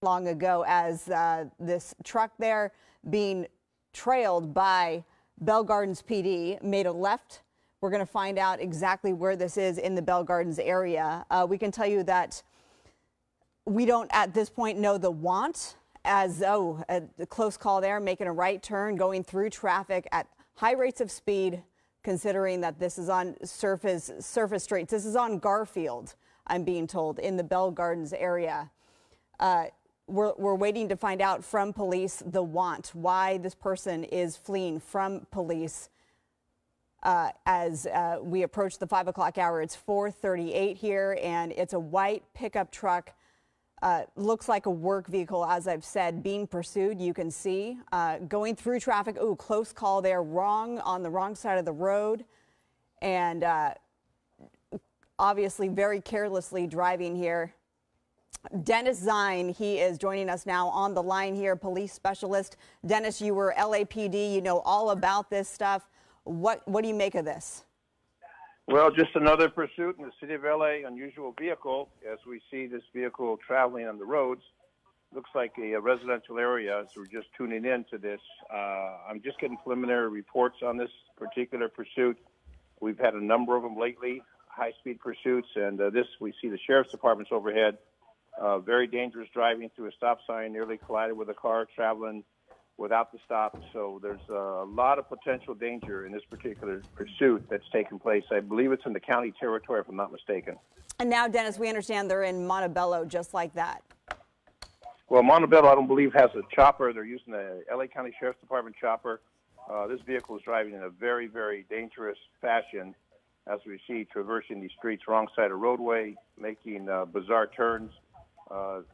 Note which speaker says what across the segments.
Speaker 1: long ago as this truck there being trailed by Bell Gardens PD made a left. We're going to find out exactly where this is in the Bell Gardens area. We can tell you that we don't at this point know the want, as a close call there, making a right turn, going through traffic at high rates of speed, considering that this is on surface streets. This is on Garfield, I'm being told, in the Bell Gardens area. We're waiting to find out from police the want, why this person is fleeing from police. As we approach the 5 o'clock hour, it's 4:38 here, and it's a white pickup truck. Looks like a work vehicle, as I've said, being pursued. You can see going through traffic. Ooh, close call there, on the wrong side of the road, and obviously very carelessly driving here. Dennis Zine, he is joining us now on the line here, police specialist. Dennis, you were LAPD, you know all about this stuff. What do you make of this?
Speaker 2: Well, just another pursuit in the city of LA, unusual vehicle. As we see this vehicle traveling on the roads, looks like a residential area, so we're just tuning in to this. I'm just getting preliminary reports on this particular pursuit. We've had a number of them lately, high-speed pursuits, and we see the sheriff's department's overhead. Very dangerous driving through a stop sign, nearly collided with a car traveling without the stop. So there's a lot of potential danger in this particular pursuit that's taken place. I believe it's in the county territory, if I'm not mistaken.
Speaker 1: And now, Dennis, we understand they're in Montebello just like that.
Speaker 2: Well, Montebello, I don't believe, has a chopper. They're using the LA County Sheriff's Department chopper. This vehicle is driving in a very, very dangerous fashion, as we see traversing these streets, wrong side of roadway, making bizarre turns.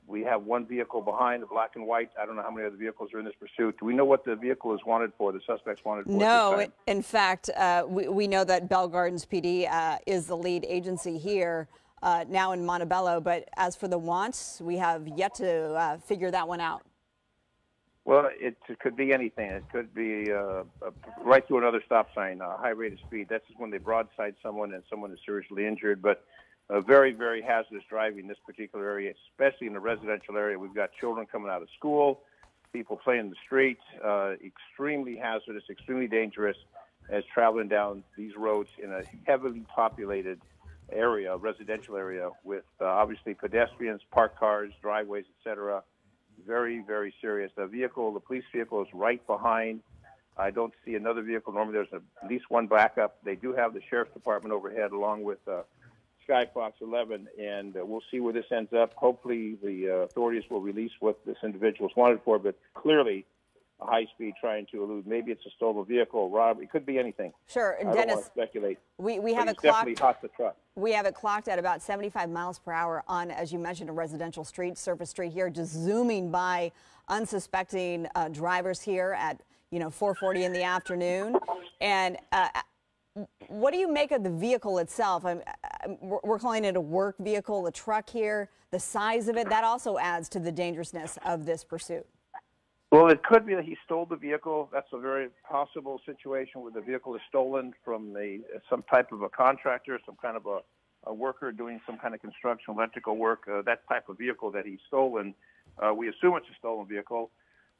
Speaker 2: We have one vehicle behind, the black and white. I don't know how many other vehicles are in this pursuit. Do we know what the vehicle is wanted for, the suspect's wanted for?
Speaker 1: No, in fact, we know that Bell Gardens PD is the lead agency here now in Montebello. But as for the wants, we have yet to figure that one out.
Speaker 2: Well, it could be anything. It could be right through another stop sign, a high rate of speed. That's when they broadside someone and someone is seriously injured. But very, very hazardous driving in this particular area, especially in the residential area. We've got children coming out of school, people playing in the streets, extremely hazardous, extremely dangerous as traveling down these roads in a heavily populated area, residential area, with obviously pedestrians, parked cars, driveways, etc. Very, very serious. The police vehicle is right behind. I don't see another vehicle. Normally there's at least one backup. They do have the sheriff's department overhead along with Skyfox 11, and we'll see where this ends up. Hopefully the authorities will release what this individual is wanted for, but clearly a high speed trying to elude. Maybe it's a stolen vehicle, robbery. It could be anything.
Speaker 1: Sure.
Speaker 2: I don't want to speculate.
Speaker 1: We have it clocked.
Speaker 2: Definitely hot the truck.
Speaker 1: We have it clocked at about 75 miles per hour on, as you mentioned, a residential street, surface street here, just zooming by unsuspecting drivers here at 4:40 in the afternoon. And what do you make of the vehicle itself? We're calling it a work vehicle, a truck here. The size of it, that also adds to the dangerousness of this pursuit.
Speaker 2: Well, it could be that he stole the vehicle. That's a very possible situation where the vehicle is stolen from some type of a contractor, some kind of a worker doing some kind of construction, electrical work, that type of vehicle that he's stolen. We assume it's a stolen vehicle,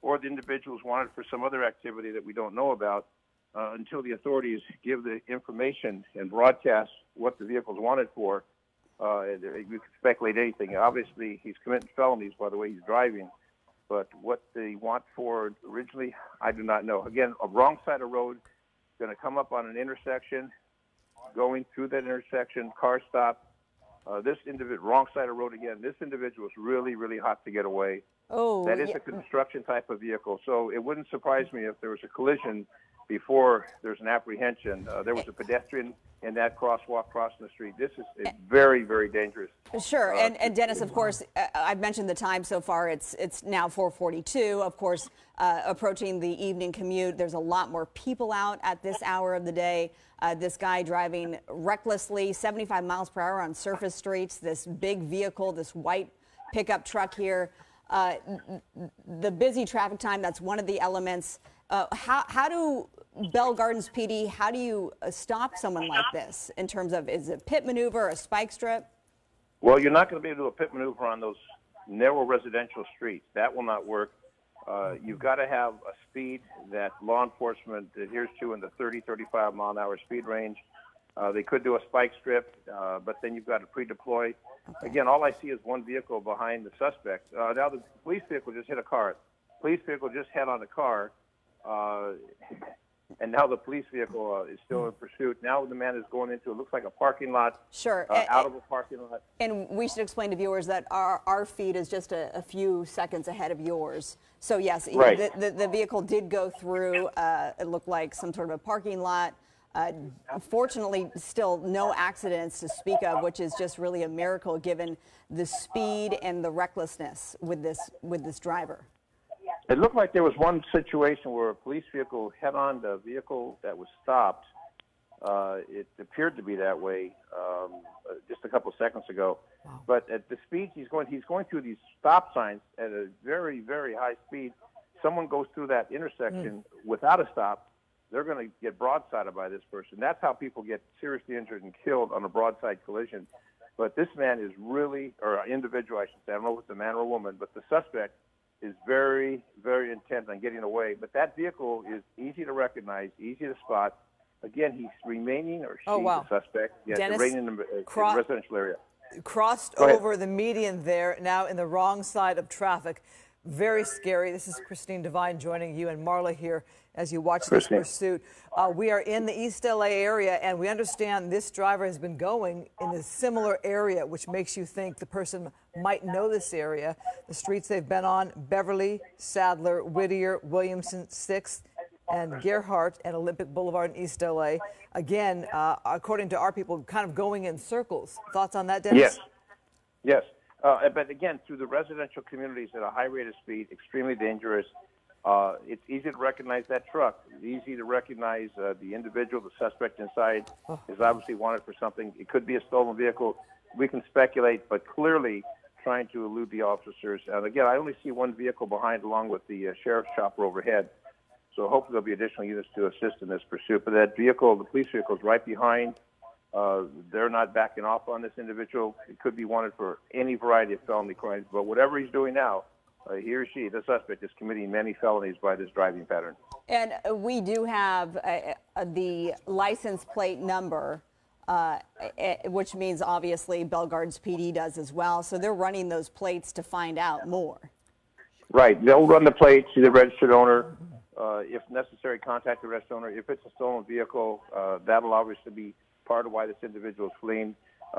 Speaker 2: or the individual's wanted for some other activity that we don't know about. Until the authorities give the information and broadcast what the vehicle is wanted for, you can speculate anything. Obviously, he's committing felonies by the way he's driving, but what they want for originally, I do not know. Again, a wrong side of road, going to come up on an intersection, going through that intersection, car stop. This individual, wrong side of road again. This individual is really, really hot to get away.
Speaker 1: Oh,
Speaker 2: that is a construction type of vehicle, so it wouldn't surprise me if there was a collision before there's an apprehension. There was a pedestrian in that crosswalk crossing the street. This is very, very dangerous.
Speaker 1: Sure, and Dennis, of course, I've mentioned the time so far. It's now 4:42. Of course, approaching the evening commute. There's a lot more people out at this hour of the day. This guy driving recklessly, 75 miles per hour on surface streets. This big vehicle, this white pickup truck here. The busy traffic time, that's one of the elements. How do Bell Gardens PD, how do you stop someone like this in terms of, is it pit maneuver, a spike strip?
Speaker 2: Well, you're not going to be able to do a pit maneuver on those narrow residential streets. That will not work. You've got to have a speed that law enforcement adheres to in the 30, 35 mile an hour speed range. They could do a spike strip, but then you've got to pre-deploy. Again, all I see is one vehicle behind the suspect. Now the police vehicle just hit a car. Police vehicle just hit on a car, and now the police vehicle is still in pursuit. Now the man is going into, it looks like a parking lot.
Speaker 1: Sure.
Speaker 2: Out of a parking lot.
Speaker 1: And we should explain to viewers that our feed is just a few seconds ahead of yours. So yes,
Speaker 2: right.
Speaker 1: the vehicle did go through, it looked like some sort of a parking lot. Fortunately, still no accidents to speak of, which is just really a miracle given the speed and the recklessness with this driver.
Speaker 2: It looked like there was one situation where a police vehicle hit on the vehicle that was stopped. It appeared to be that way just a couple of seconds ago. Wow. But at the speed he's going through these stop signs at a very, very high speed. Someone goes through that intersection without a stop, they're going to get broadsided by this person. That's how people get seriously injured and killed on a broadside collision. But this man is really, or an individual, I should say, I don't know if it's a man or a woman, but the suspect is very, very intent on getting away. But that vehicle is easy to recognize, easy to spot. Again, he's remaining, or she's the suspect, remaining in the residential area.
Speaker 3: Crossed over the median there, now in the wrong side of traffic. Very scary. This is Christine Devine joining you and Marla here as you watch this pursuit. We are in the East LA area, and we understand this driver has been going in a similar area, which makes you think the person might know this area. The streets they've been on: Beverly, Sadler, Whittier, Williamson, 6th, and Gerhardt and Olympic Boulevard in East LA. Again, according to our people, kind of going in circles. Thoughts on that, Dennis?
Speaker 2: Yes. Yes. But again, through the residential communities at a high rate of speed, extremely dangerous. It's easy to recognize that truck. It's easy to recognize the individual, the suspect inside is obviously wanted for something. It could be a stolen vehicle. We can speculate, but clearly trying to elude the officers. And again, I only see one vehicle behind along with the sheriff's chopper overhead. So hopefully there'll be additional units to assist in this pursuit. But that vehicle, the police vehicle, is right behind. They're not backing off on this individual. He could be wanted for any variety of felony crimes. But whatever he's doing now, he or she, the suspect, is committing many felonies by this driving pattern.
Speaker 1: And we do have the license plate number, which means obviously Bell Gardens PD does as well. So they're running those plates to find out more. Right.
Speaker 2: They'll run the plate, see the registered owner. If necessary, contact the registered owner. If it's a stolen vehicle, that'll obviously be part of why this individual is fleeing.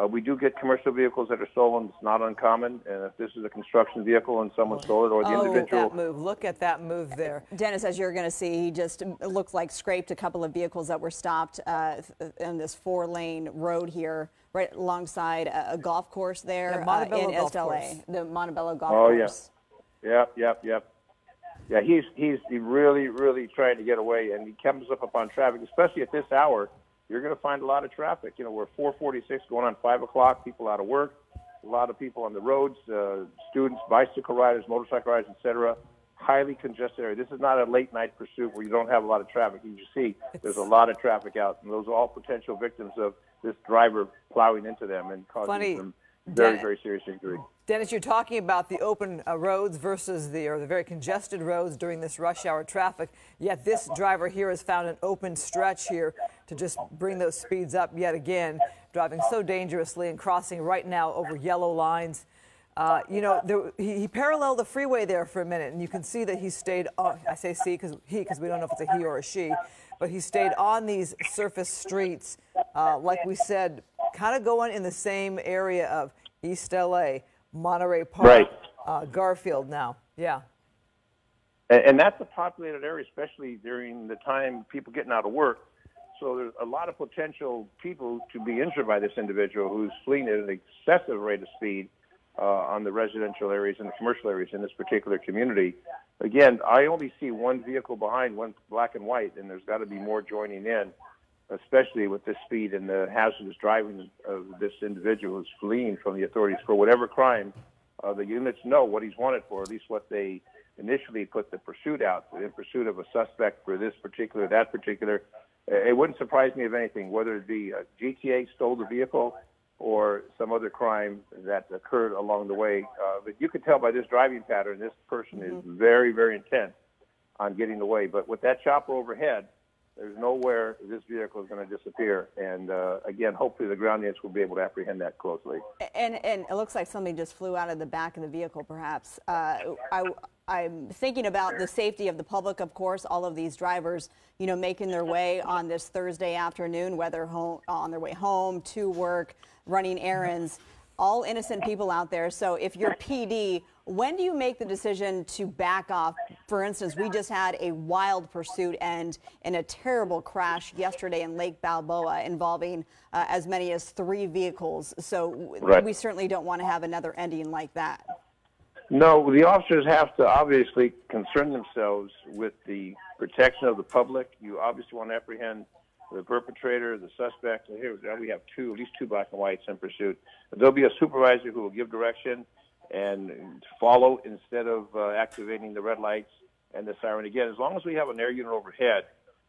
Speaker 2: We do get commercial vehicles that are stolen. It's not uncommon. And if this is a construction vehiil and someone stole it, or the individual.
Speaker 3: That move. Look at that move there.
Speaker 1: Dennis, as you're going to see, he just looked like scraped a couple of vehicles that were stopped in this 4-lane road here, right alongside a golf course there in East LA, the Montebello golf course.
Speaker 2: Yeah. Yep. Yeah, he's really, really trying to get away, and he comes up upon traffic, especially at this hour. You're going to find a lot of traffic. You know, we're 4:46 going on 5 o'clock, people out of work, a lot of people on the roads, students, bicycle riders, motorcycle riders, etc. Highly congested area. This is not a late night pursuit where you don't have a lot of traffic. You see there's a lot of traffic out, and those are all potential victims of this driver plowing into them and causing them very, very serious injury.
Speaker 3: Dennis, you're talking about the open roads versus the very congested roads during this rush hour traffic, yet this driver here has found an open stretch here to just bring those speeds up yet again, driving so dangerously and crossing right now over yellow lines. You know, he paralleled the freeway there for a minute, and you can see that he stayed on, I say see because we don't know if it's a he or a she, but he stayed on these surface streets, like we said, kind of going in the same area of East LA, Monterey Park, Garfield now. Yeah.
Speaker 2: And that's a populated area, especially during the time people getting out of work. So there's a lot of potential people to be injured by this individual who's fleeing at an excessive rate of speed on the residential areas and the commercial areas in this particular community. Again, I only see one vehicle behind, one black and white, and there's got to be more joining in, especially with this speed and the hazardous driving of this individual who's fleeing from the authorities for whatever crime. The units know what he's wanted for, at least what they initially put the pursuit out, in pursuit of a suspect for this particular, that particular. It wouldn't surprise me if anything, whether it be GTA stole the vehicle or some other crime that occurred along the way. But you could tell by this driving pattern, this person is very, very intent on getting away. But with that chopper overhead, there's nowhere this vehicle is going to disappear. And again, hopefully the ground units will be able to apprehend that closely.
Speaker 1: And it looks like somebody just flew out of the back of the vehicle, perhaps. I'm thinking about the safety of the public, of course, all of these drivers, you know, making their way on this Thursday afternoon, whether on their way home, to work, running errands, all innocent people out there. So if you're PD, when do you make the decision to back off? For instance, we just had a wild pursuit end in a terrible crash yesterday in Lake Balboa involving as many as 3 vehicles. So we certainly don't want to have another ending like that.
Speaker 2: No, the officers have to obviously concern themselves with the protection of the public. You obviously want to apprehend the perpetrator, the suspect. And here we have at least two black and whites in pursuit. There'll be a supervisor who will give direction and follow instead of activating the red lights and the siren. Again, as long as we have an air unit overhead,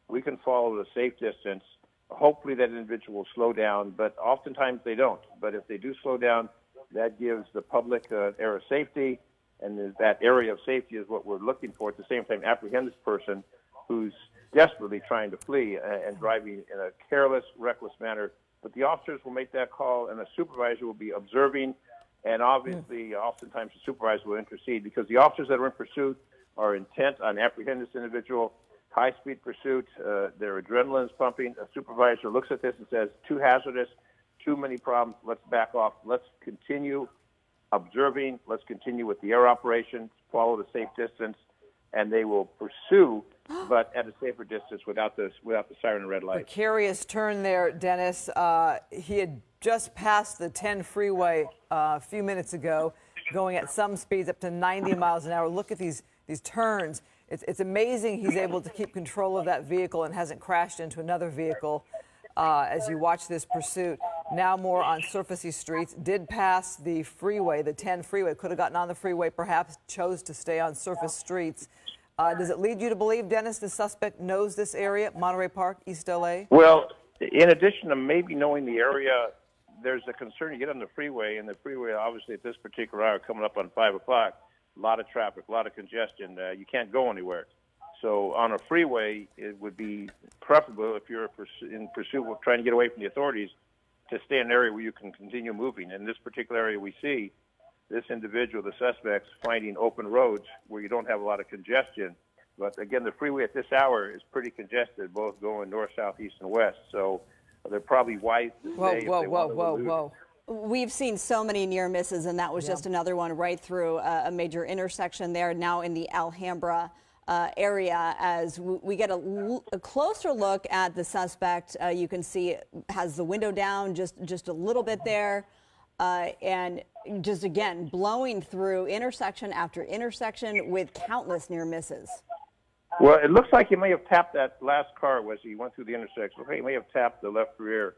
Speaker 2: we can follow at a safe distance. Hopefully that individual will slow down, but oftentimes they don't. But if they do slow down, that gives the public an air of safety, and that area of safety is what we're looking for. At the same time, apprehend this person who's desperately trying to flee and driving in a careless, reckless manner. But the officers will make that call, and a supervisor will be observing, and obviously, oftentimes the supervisor will intercede, because the officers that are in pursuit are intent on apprehending this individual. High-speed pursuit, their adrenaline's pumping. A supervisor looks at this and says, too hazardous, too many problems, let's back off. Let's continue observing. Let's continue with the air operation, follow the safe distance, and they will pursue, but at a safer distance without the siren and red light.
Speaker 3: Precarious turn there, Dennis. He had just passed the 10 freeway a few minutes ago, going at some speeds up to 90 miles an hour. Look at these turns. It's amazing he's able to keep control of that vehicle and hasn't crashed into another vehicle as you watch this pursuit. Now more on surfacey streets. Did pass the freeway, the 10 freeway. Could have gotten on the freeway, perhaps chose to stay on surface streets. Does it lead you to believe, Dennis, the suspect knows this area, Monterey Park, East L.A.?
Speaker 2: Well, in addition to maybe knowing the area, there's a concern. You get on the freeway, and the freeway, obviously, at this particular hour, coming up on 5 o'clock, a lot of traffic, a lot of congestion. You can't go anywhere. So on a freeway, it would be preferable, if you're in pursuit of trying to get away from the authorities, to stay in an area where you can continue moving. In this particular area, we see this individual, the suspects, finding open roads where you don't have a lot of congestion. But again, the freeway at this hour is pretty congested, both going north, south, east, and west. So they're probably wise to stay.
Speaker 3: Whoa.
Speaker 1: We've seen so many near misses, and that was just another one right through a major intersection there, now in the Alhambra area. As we get a closer look at the suspect, you can see it has the window down just a little bit there, and just again blowing through intersection after intersection with countless near misses.
Speaker 2: Well, it looks like he may have tapped that last car as he went through the intersection. Okay, he may have tapped the left rear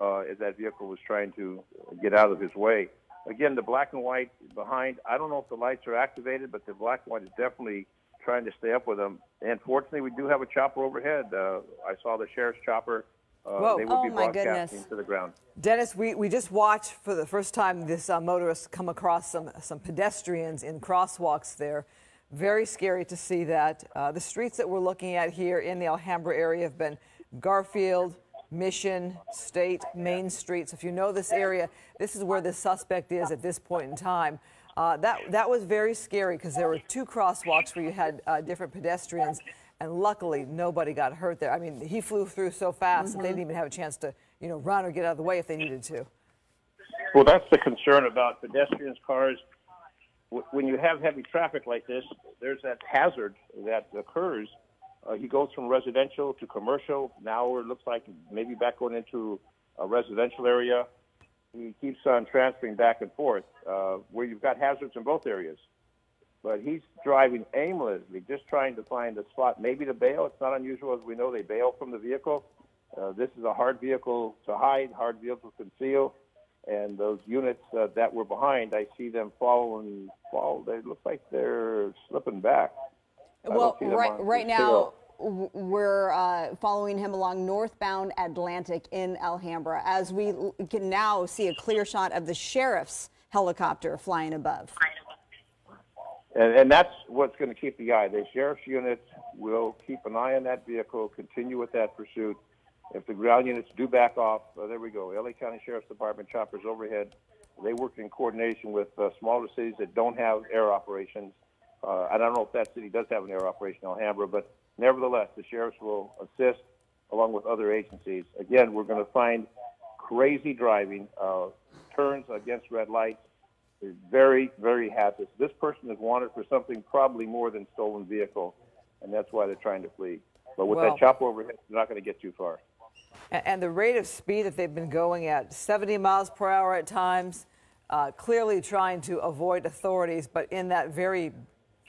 Speaker 2: as that vehicle was trying to get out of his way. Again, the black and white behind, I don't know if the lights are activated, but the black and white is definitely trying to stay up with them. And fortunately, we do have a chopper overhead. I saw the sheriff's chopper. They would be broadcasting to the ground.
Speaker 3: Dennis, we just watched for the first time this motorist come across some pedestrians in crosswalks there. Very scary to see that. The streets that we're looking at here in the Alhambra area have been Garfield, Mission, State, Main Street. So if you know this area, this is where the suspect is at this point in time. That was very scary because there were 2 crosswalks where you had different pedestrians, and luckily nobody got hurt there. I mean, he flew through so fast that they didn't even have a chance to, run or get out of the way if they needed to.
Speaker 2: Well, that's the concern about pedestrians, cars. When you have heavy traffic like this, there's that hazard that occurs. He goes from residential to commercial. Now it looks like maybe back going into a residential area. He keeps on transferring back and forth, where you've got hazards in both areas. But he's driving aimlessly, just trying to find a spot, maybe to bail. It's not unusual, as we know, they bail from the vehicle. This is a hard vehicle to hide, hard vehicle to conceal. And those units that were behind, I see them follow. They look like they're slipping back.
Speaker 1: Well, right now, we're following him along northbound Atlantic in Alhambra as we can now see a clear shot of the sheriff's helicopter flying above.
Speaker 2: And that's what's going to keep the eye. The sheriff's unit will keep an eye on that vehicle, continue with that pursuit. If the ground units do back off, there we go. LA County Sheriff's Department choppers overhead. They work in coordination with smaller cities that don't have air operations. I don't know if that city does have an air operation in Alhambra, but nevertheless, the sheriffs will assist along with other agencies. Again, we're going to find crazy driving, turns against red lights. Is very, very hazardous. This person is wanted for something probably more than stolen vehicle, and that's why they're trying to flee. But with that chopper overhead, they're not going to get too far.
Speaker 3: And the rate of speed that they've been going at, 70 miles per hour at times, clearly trying to avoid authorities, but in that fairly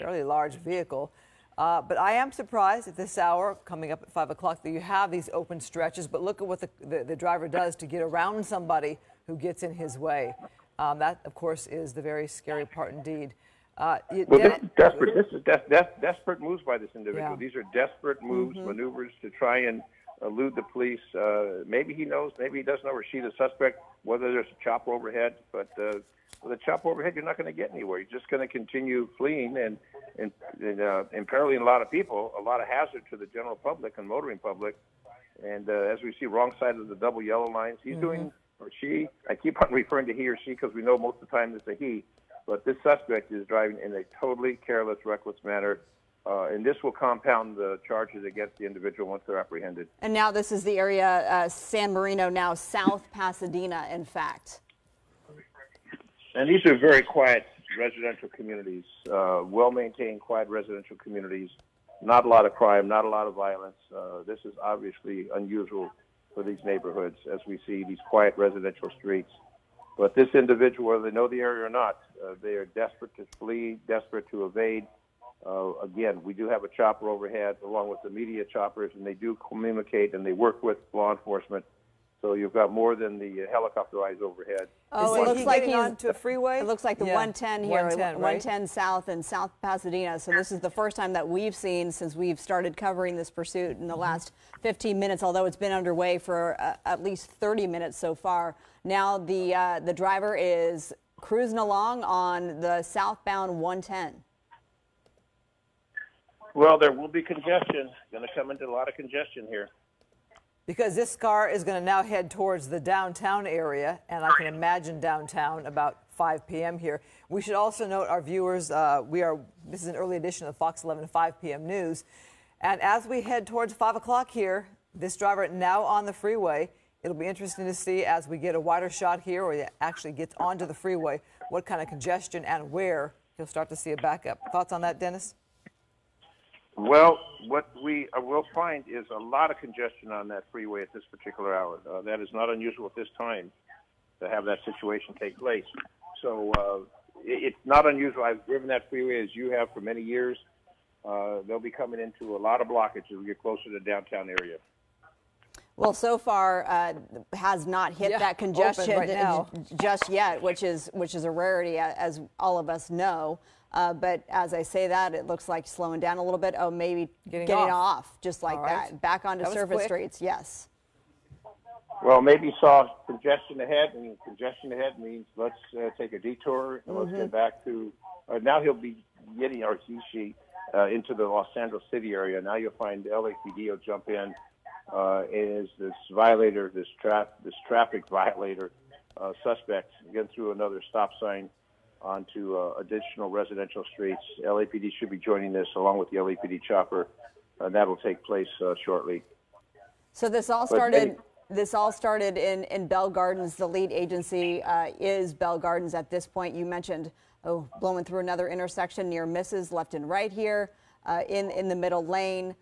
Speaker 3: large vehicle. But I am surprised at this hour, coming up at 5 o'clock, that you have these open stretches. But look at what the driver does to get around somebody who gets in his way. That, of course, is the very scary part indeed.
Speaker 2: Well, this is desperate. This is desperate moves by this individual.
Speaker 3: Yeah.
Speaker 2: These are desperate moves, maneuvers to try and elude the police. Maybe he knows, maybe he doesn't know, or she's a suspect, whether there's a chopper overhead. But with a chopper overhead, you're not going to get anywhere. You're just going to continue fleeing and imperiling a lot of people, a lot of hazard to the general public and motoring public. And as we see, wrong side of the double yellow lines, he's doing, or she, I keep on referring to he or she because we know most of the time it's a he, but this suspect is driving in a totally careless, reckless manner, and this will compound the charges against the individual once they're apprehended.
Speaker 1: And now this is the area, San Marino, now South Pasadena, in fact.
Speaker 2: And these are very quiet residential communities, well-maintained, quiet residential communities. Not a lot of crime, not a lot of violence. This is obviously unusual for these neighborhoods as we see these quiet residential streets. But this individual, whether they know the area or not, they are desperate to flee, desperate to evade. Again, we do have a chopper overhead along with the media choppers, and they do communicate and they work with law enforcement. So you've got more than the helicopter eyes overhead.
Speaker 1: Oh, it looks like he's
Speaker 3: onto a freeway.
Speaker 1: It looks like the 110 here,
Speaker 3: 110, right?
Speaker 1: 110 South in South Pasadena. So this is the first time that we've seen since we've started covering this pursuit in the last 15 minutes, although it's been underway for at least 30 minutes so far. Now the driver is cruising along on the southbound 110.
Speaker 2: Well, there will be congestion. Going to come into a lot of congestion here.
Speaker 3: Because this car is going to now head towards the downtown area, and I can imagine downtown about 5 p.m. here. We should also note, our viewers, this is an early edition of Fox 11 5 p.m. news. And as we head towards 5 o'clock here, this driver now on the freeway, it'll be interesting to see as we get a wider shot here, or he actually gets onto the freeway, what kind of congestion and where he'll start to see a backup. Thoughts on that, Dennis?
Speaker 2: Well, what we will find is a lot of congestion on that freeway at this particular hour. That is not unusual at this time to have that situation take place. So it's not unusual. I've driven that freeway as you have for many years. They'll be coming into a lot of blockage as we get closer to the downtown area.
Speaker 1: Well, so far has not hit that congestion
Speaker 3: right
Speaker 1: just yet, which is a rarity, as all of us know. But as I say that, it looks like slowing down a little bit. Oh, maybe getting off just like that. Back onto surface streets, yes.
Speaker 2: Well, maybe he saw congestion ahead, and congestion ahead means let's take a detour and let's get back to. Now he'll be getting, or she, into the Los Angeles City area. Now you'll find LAPD will jump in. Is this violator, this traffic violator suspect getting through another stop sign onto additional residential streets. LAPD should be joining this along with the LAPD chopper. That will take place shortly.
Speaker 1: So this all started. This all started in Bell Gardens. The lead agency is Bell Gardens at this point. You mentioned blowing through another intersection near misses left and right here in the middle lane.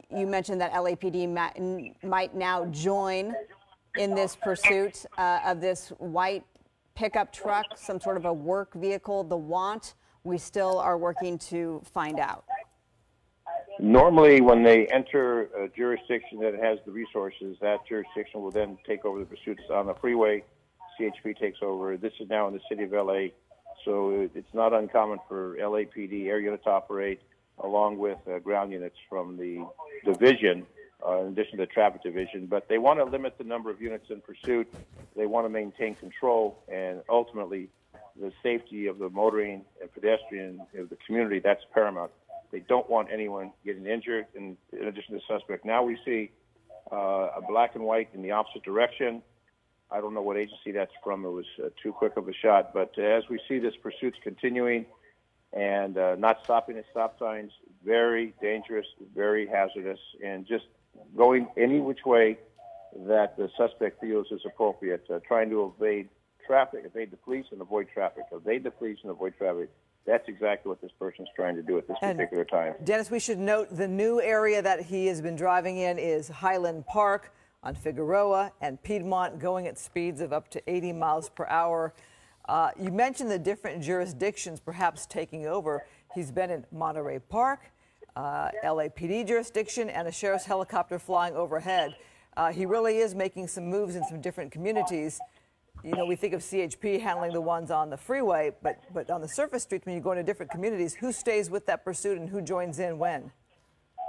Speaker 1: You mentioned that LAPD might now join in this pursuit of this white pickup truck, some sort of a work vehicle, the want. We still are working to find out.
Speaker 2: Normally, when they enter a jurisdiction that has the resources, that jurisdiction will then take over the pursuits on the freeway. CHP takes over. This is now in the city of LA, so it's not uncommon for LAPD air unit to operate along with ground units from the division, in addition to the traffic division. But they want to limit the number of units in pursuit. They want to maintain control, and ultimately the safety of the motoring and pedestrian of the community, that's paramount. They don't want anyone getting injured. In addition to the suspect, now we see a black and white in the opposite direction. I don't know what agency that's from. It was too quick of a shot. But as we see this pursuit's continuing and not stopping at stop signs, very dangerous, very hazardous, and just going any which way that the suspect feels is appropriate, trying to evade traffic, evade the police and avoid traffic, evade the police and avoid traffic. That's exactly what this person's trying to do at this particular time.
Speaker 3: Dennis, we should note the new area that he has been driving in is Highland Park on Figueroa and Piedmont, going at speeds of up to 80 miles per hour. You mentioned the different jurisdictions perhaps taking over. He's been in Monterey Park, LAPD jurisdiction, and a sheriff's helicopter flying overhead. He really is making some moves in some different communities. You know, we think of CHP handling the ones on the freeway, but on the surface streets, when you go into different communities, who stays with that pursuit and who joins in when?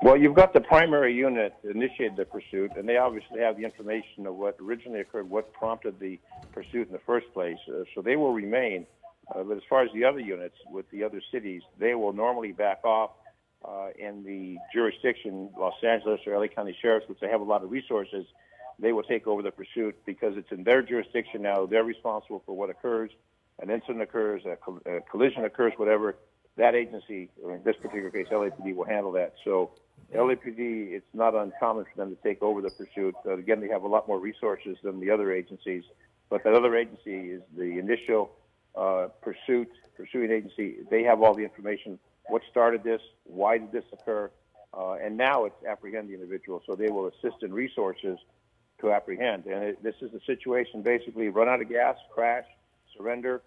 Speaker 2: Well, you've got the primary unit that initiated the pursuit, and they obviously have the information of what originally occurred, what prompted the pursuit in the first place. So they will remain. But as far as the other units with the other cities, they will normally back off in the jurisdiction, Los Angeles or LA County Sheriffs, which they have a lot of resources. They will take over the pursuit because it's in their jurisdiction now. They're responsible for what occurs. An incident occurs, a collision occurs, whatever. That agency, or in this particular case, LAPD, will handle that. So LAPD, it's not uncommon for them to take over the pursuit. Again, they have a lot more resources than the other agencies. But that other agency is the initial pursuing agency. They have all the information. What started this? Why did this occur? And now it's apprehend the individual. So they will assist in resources to apprehend. And this is the situation, basically, run out of gas, crash, surrender,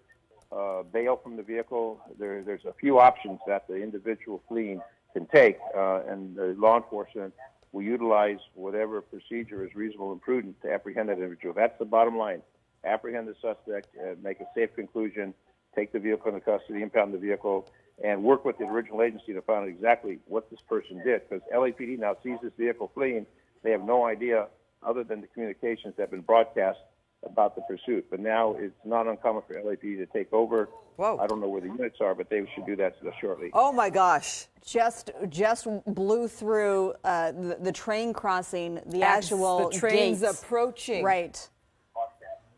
Speaker 2: bail from the vehicle. There's a few options that the individual fleeing can take, and the law enforcement will utilize whatever procedure is reasonable and prudent to apprehend that individual. That's the bottom line. Apprehend the suspect, make a safe conclusion, take the vehicle into custody, impound the vehicle, and work with the original agency to find out exactly what this person did. Because LAPD now sees this vehicle fleeing. They have no idea, other than the communications that have been broadcast about the pursuit. But now it's not uncommon for LAPD to take over.
Speaker 3: Whoa.
Speaker 2: I don't know where the units are, but they should do that shortly.
Speaker 3: Oh, my gosh.
Speaker 1: Just blew through the train crossing, the actual
Speaker 3: the train's
Speaker 1: gates.
Speaker 3: approaching.
Speaker 1: Right.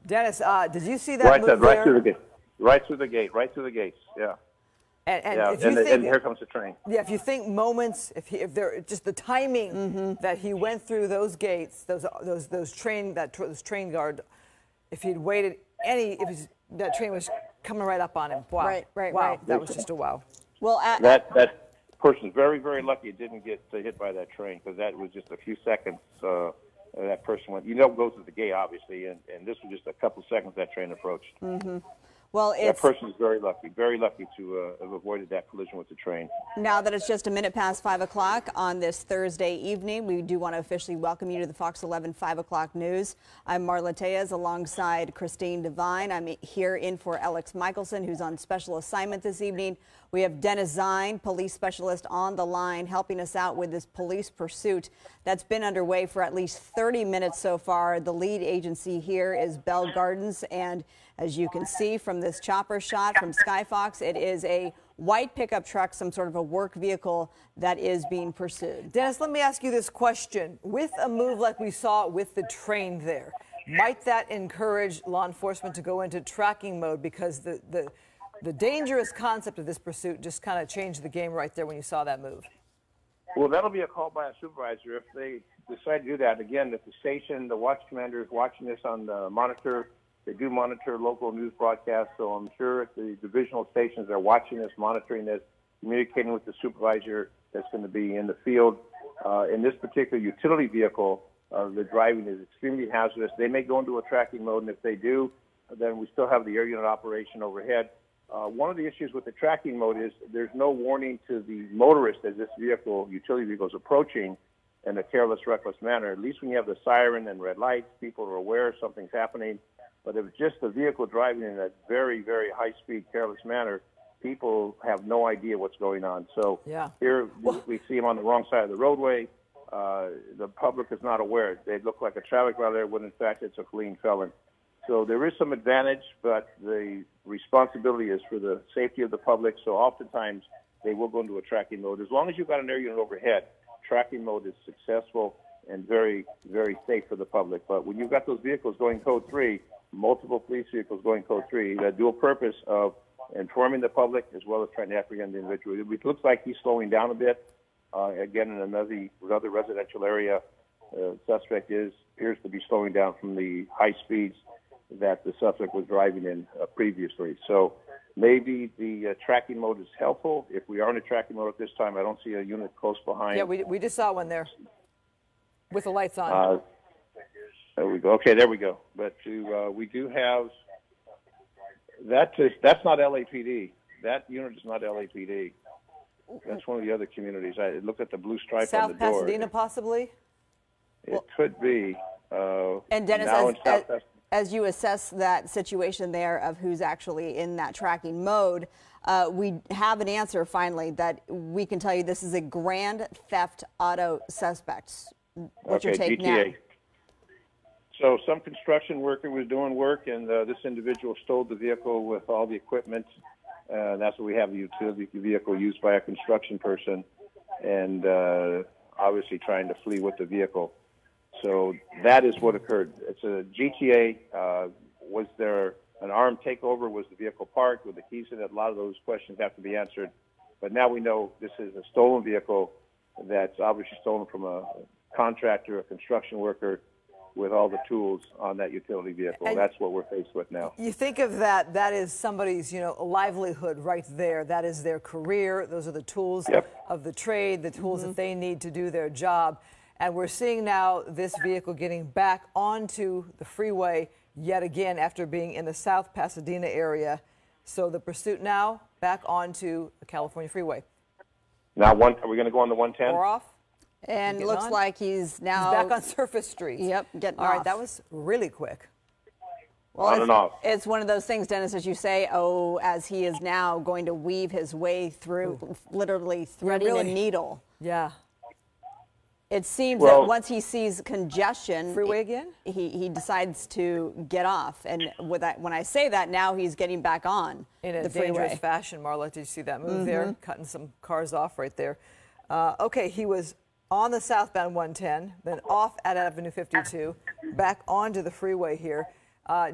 Speaker 3: Dennis, did you see that move
Speaker 2: right
Speaker 3: there?
Speaker 2: through the gate. Right through the gates, yeah.
Speaker 3: And
Speaker 2: here comes the train.
Speaker 3: Yeah, if you think moments, if they're just the timing that he went through those gates, those train guard, if he'd waited that train was coming right up on him. Wow. Right. That was just a wow.
Speaker 1: Well,
Speaker 2: that person's very, very lucky it didn't get hit by that train, because that was just a few seconds. That person went. Go through the gate, obviously, and this was just a couple seconds that train approached.
Speaker 1: Well,
Speaker 2: that person is very lucky to have avoided that collision with the train.
Speaker 1: Now that it's just a minute past 5 o'clock on this Thursday evening, we do want to officially welcome you to the Fox 11 5 o'clock news. I'm Marla Tejas alongside Christine Devine. I'm here in for Alex Michelson, who's on special assignment this evening. We have Dennis Zine, police specialist, on the line helping us out with this police pursuit that's been underway for at least 30 minutes so far. The lead agency here is Bell Gardens, and as you can see from this chopper shot from Skyfox, it is a white pickup truck, some sort of a work vehicle that is being pursued.
Speaker 3: Dennis, let me ask you this question. With a move like we saw with the train there, might that encourage law enforcement to go into tracking mode, because the dangerous concept of this pursuit just kind of changed the game right there when you saw that move?
Speaker 2: Well, that'll be a call by a supervisor if they decide to do that. Again, if the station, the watch commander is watching this on the monitor, they do monitor local news broadcasts, so I'm sure the divisional stations are watching this, monitoring this, communicating with the supervisor that's going to be in the field. In this particular utility vehicle, the driving is extremely hazardous. They may go into a tracking mode, and if they do, then we still have the air unit operation overhead. One of the issues with the tracking mode is there's no warning to the motorist as this utility vehicle is approaching in a careless, reckless manner. At least when you have the siren and red lights, people are aware something's happening. But if it's just the vehicle driving in a very, very high-speed, careless manner, people have no idea what's going on. So
Speaker 3: Yeah.
Speaker 2: here we see him on the wrong side of the roadway. The public is not aware. They look like a traffic violator when in fact it's a fleeing felon. So there is some advantage, but the responsibility is for the safety of the public. So oftentimes they will go into a tracking mode. As long as you've got an air unit overhead, tracking mode is successful and very, very safe for the public. But when you've got those vehicles going code 3, multiple police vehicles going code 3, that dual purpose of informing the public as well as trying to apprehend the individual. It looks like he's slowing down a bit. Again, in another residential area, suspect appears to be slowing down from the high speeds that the suspect was driving in previously. So maybe the tracking mode is helpful. If we are in a tracking mode at this time, I don't see a unit close behind.
Speaker 3: Yeah, we just saw one there with the lights on.
Speaker 2: There we go. Okay, there we go. But we do have that's not LAPD. That unit is not LAPD. That's one of the other communities. I looked at the blue stripe on the door.
Speaker 3: South Pasadena, possibly?
Speaker 2: It could be.
Speaker 1: And Dennis, as you assess that situation there of who's actually in that tracking mode, we have an answer finally that we can tell you this is a grand theft auto suspect. What's your take
Speaker 2: GTA.
Speaker 1: now?
Speaker 2: So some construction worker was doing work, and this individual stole the vehicle with all the equipment. That's what we have, the utility vehicle used by a construction person, and obviously trying to flee with the vehicle. So that is what occurred. It's a GTA. Was there an armed takeover? Was the vehicle parked? Were the keys in it? A lot of those questions have to be answered. But now we know this is a stolen vehicle that's obviously stolen from a contractor, a construction worker, with all the tools on that utility vehicle. And that's what we're faced with now.
Speaker 3: You think of that is somebody's, livelihood right there. That is their career. Those are the tools of the trade, the tools that they need to do their job. And we're seeing now this vehicle getting back onto the freeway yet again after being in the South Pasadena area. So the pursuit now back onto the California freeway.
Speaker 2: Now, are we going to go on the 110?
Speaker 3: Or off?
Speaker 1: And looks like he's now
Speaker 3: back on surface streets.
Speaker 1: Yep, getting
Speaker 3: off.
Speaker 1: off.
Speaker 3: All right, that was really quick.
Speaker 1: Well,
Speaker 2: on and off.
Speaker 1: It's one of those things, Dennis, as you say, as he is now going to weave his way through, literally threading a needle.
Speaker 3: Yeah.
Speaker 1: It seems that once he sees congestion,
Speaker 3: freeway again,
Speaker 1: he decides to get off. And when I say that, now he's getting back on
Speaker 3: in a
Speaker 1: the freeway.
Speaker 3: Dangerous fashion. Marla, did you see that move there? Cutting some cars off right there. Okay, he was on the southbound 110, then off at Avenue 52, back onto the freeway here.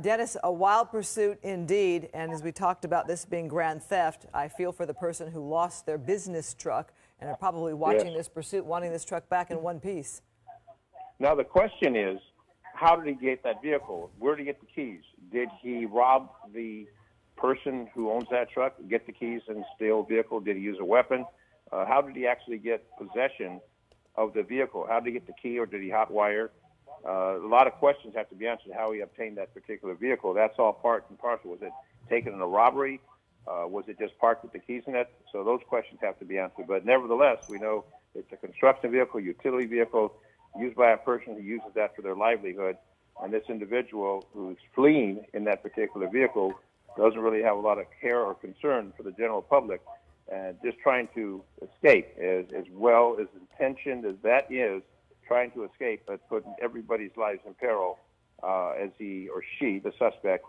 Speaker 3: Dennis, a wild pursuit indeed. And as we talked about this being grand theft, I feel for the person who lost their business truck and are probably watching this pursuit, wanting this truck back in one piece.
Speaker 2: Now, the question is, how did he get that vehicle? Where did he get the keys? Did he rob the person who owns that truck, get the keys and steal the vehicle? Did he use a weapon? How did he actually get possession of the vehicle? How did he get the key, or did he hotwire? A lot of questions have to be answered how he obtained that particular vehicle. That's all part and parcel. Was it taken in a robbery? Was it just parked with the keys in it? So those questions have to be answered. But nevertheless, we know it's a construction vehicle, utility vehicle, used by a person who uses that for their livelihood. And this individual who's fleeing in that particular vehicle doesn't really have a lot of care or concern for the general public, and just trying to escape, as well as intentioned as that is, trying to escape, but putting everybody's lives in peril as he or she, the suspect,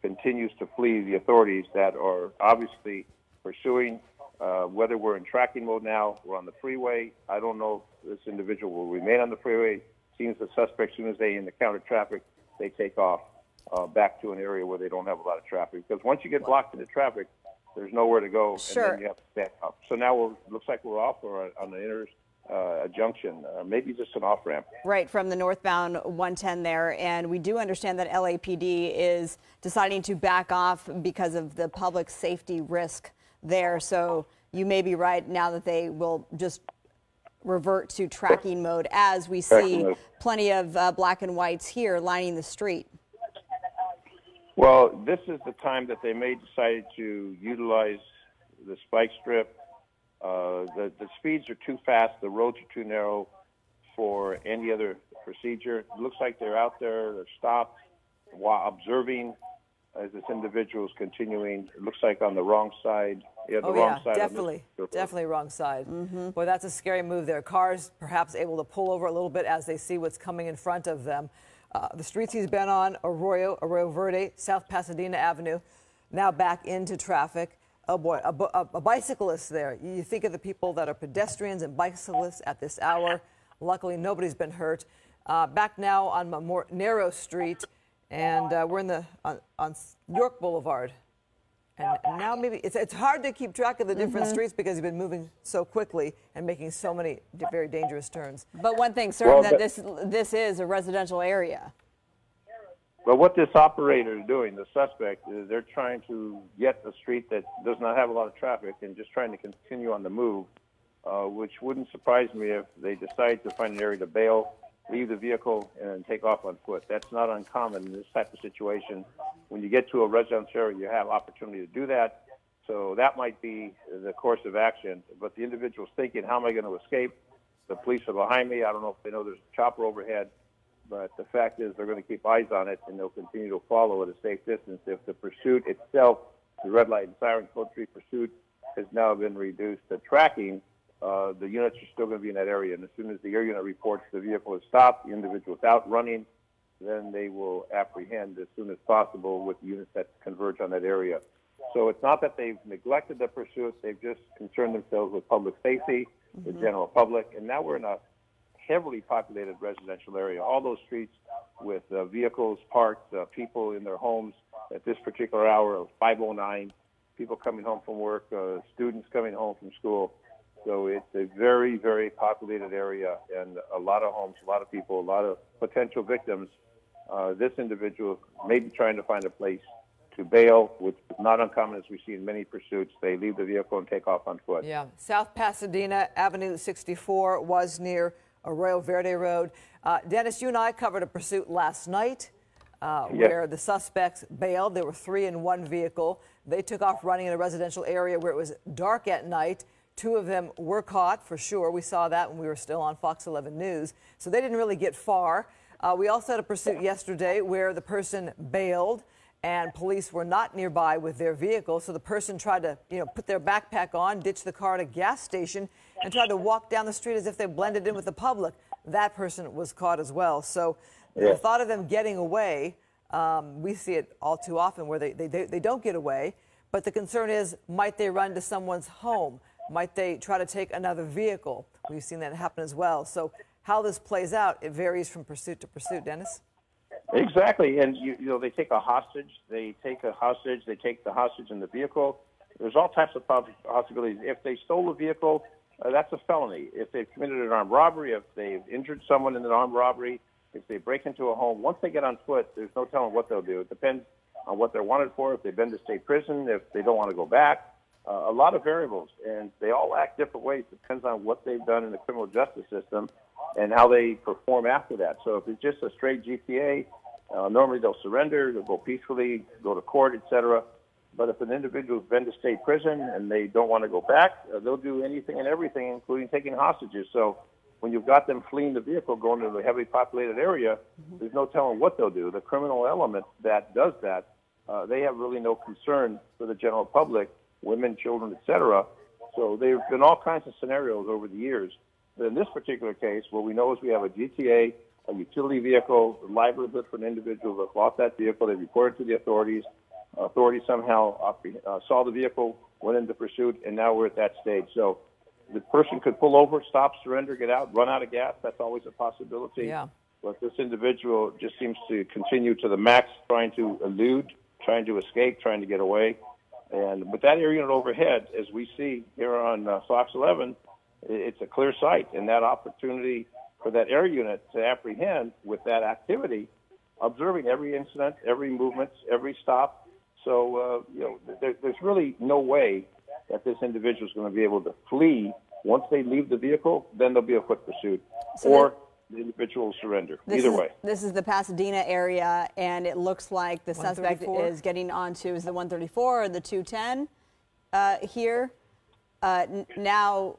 Speaker 2: continues to flee the authorities that are obviously pursuing. Whether we're in tracking mode now, we're on the freeway. I don't know if this individual will remain on the freeway. Seems the suspect, as soon as they encounter traffic, they take off back to an area where they don't have a lot of traffic. Because once you get blocked into traffic, there's nowhere to go, and then you have to back up. So now looks like we're off or on the a junction, maybe just an off-ramp.
Speaker 1: Right, from the northbound 110 there. And we do understand that LAPD is deciding to back off because of the public safety risk there. So you may be right now that they will just revert to tracking mode, as we see plenty of black and whites here lining the street.
Speaker 2: Well, this is the time that they may decide to utilize the spike strip. The speeds are too fast. The roads are too narrow for any other procedure. It looks like they're out there. They're stopped while observing as this individual is continuing. It looks like on the wrong side Yeah, the wrong side.
Speaker 3: Definitely wrong side. Boy, that's a scary move there. Cars perhaps able to pull over a little bit as they see what's coming in front of them. The streets he's been on, Arroyo Verde, South Pasadena Avenue, now back into traffic. Oh boy, a bicyclist there. You think of the people that are pedestrians and bicyclists at this hour. Luckily, nobody's been hurt. Back now on a more narrow street, and we're on York Boulevard. And now maybe it's hard to keep track of the different streets because you've been moving so quickly and making so many very dangerous turns.
Speaker 1: But one thing certain, that this is a residential area.
Speaker 2: But what this operator is doing, the suspect, is they're trying to get a street that does not have a lot of traffic and just trying to continue on the move, which wouldn't surprise me if they decide to find an area to bail, leave the vehicle, and take off on foot. That's not uncommon in this type of situation. When you get to a residential area, you have opportunity to do that. So that might be the course of action. But the individual's thinking, how am I going to escape? The police are behind me. I don't know if they know there's a chopper overhead. But the fact is they're going to keep eyes on it, and they'll continue to follow at a safe distance. If the pursuit itself, the red light and siren code 3 pursuit, has now been reduced to tracking, the units are still going to be in that area. And as soon as the air unit reports the vehicle has stopped, the individual is out running, then they will apprehend as soon as possible with the units that converge on that area. So it's not that they've neglected the pursuit. They've just concerned themselves with public safety, the general public. And now we're in a heavily populated residential area. All those streets with vehicles parked, people in their homes at this particular hour of 5:09, people coming home from work, students coming home from school. So it's a very, very populated area, and a lot of homes, a lot of people, a lot of potential victims. This individual may be trying to find a place to bail, which is not uncommon as we see in many pursuits. They leave the vehicle and take off on foot.
Speaker 3: Yeah, South Pasadena Avenue 64 was near Arroyo Verde Road. Dennis, you and I covered a pursuit last night where the suspects bailed. There were 3 in one vehicle. They took off running in a residential area where it was dark at night. 2 of them were caught for sure. We saw that when we were still on Fox 11 News. So they didn't really get far. We also had a pursuit yesterday where the person bailed and police were not nearby with their vehicle. So the person tried to, put their backpack on, ditch the car at a gas station, and tried to walk down the street as if they blended in with the public. That person was caught as well. So the thought of them getting away, we see it all too often where they don't get away. But the concern is, might they run to someone's home? Might they try to take another vehicle? We've seen that happen as well. So how this plays out, it varies from pursuit to pursuit. Dennis?
Speaker 2: Exactly. And, they take a hostage. They take the hostage in the vehicle. There's all types of possibilities. If they stole a vehicle, that's a felony. If they've committed an armed robbery, if they've injured someone in an armed robbery, if they break into a home, once they get on foot, there's no telling what they'll do. It depends on what they're wanted for, if they've been to state prison, if they don't want to go back. A lot of variables, and they all act different ways. It depends on what they've done in the criminal justice system and how they perform after that. So if it's just a straight GTA, normally they'll surrender, they'll go peacefully, go to court, etc. But if an individual's been to state prison and they don't want to go back, they'll do anything and everything, including taking hostages. So when you've got them fleeing the vehicle, going to a heavily populated area, there's no telling what they'll do. The criminal element that does that, they have really no concern for the general public, women, children, etc. So there have been all kinds of scenarios over the years. But in this particular case, what we know is we have a GTA, a utility vehicle, the livelihood for an individual that lost that vehicle. They reported to the authorities. Authorities somehow saw the vehicle, went into pursuit, and now we're at that stage. So the person could pull over, stop, surrender, get out, run out of gas. That's always a possibility.
Speaker 3: Yeah.
Speaker 2: But this individual just seems to continue to the max, trying to elude, trying to escape, trying to get away. And with that air unit overhead, as we see here on Fox 11, it's a clear sight. And that opportunity for that air unit to apprehend with that activity, observing every incident, every movement, every stop. So, there's really no way that this individual is going to be able to flee. Once they leave the vehicle, then there'll be a foot pursuit. So the individual will surrender. Either way.
Speaker 1: This is the Pasadena area, and it looks like the suspect is getting onto, is the 134 or the 210 here. Now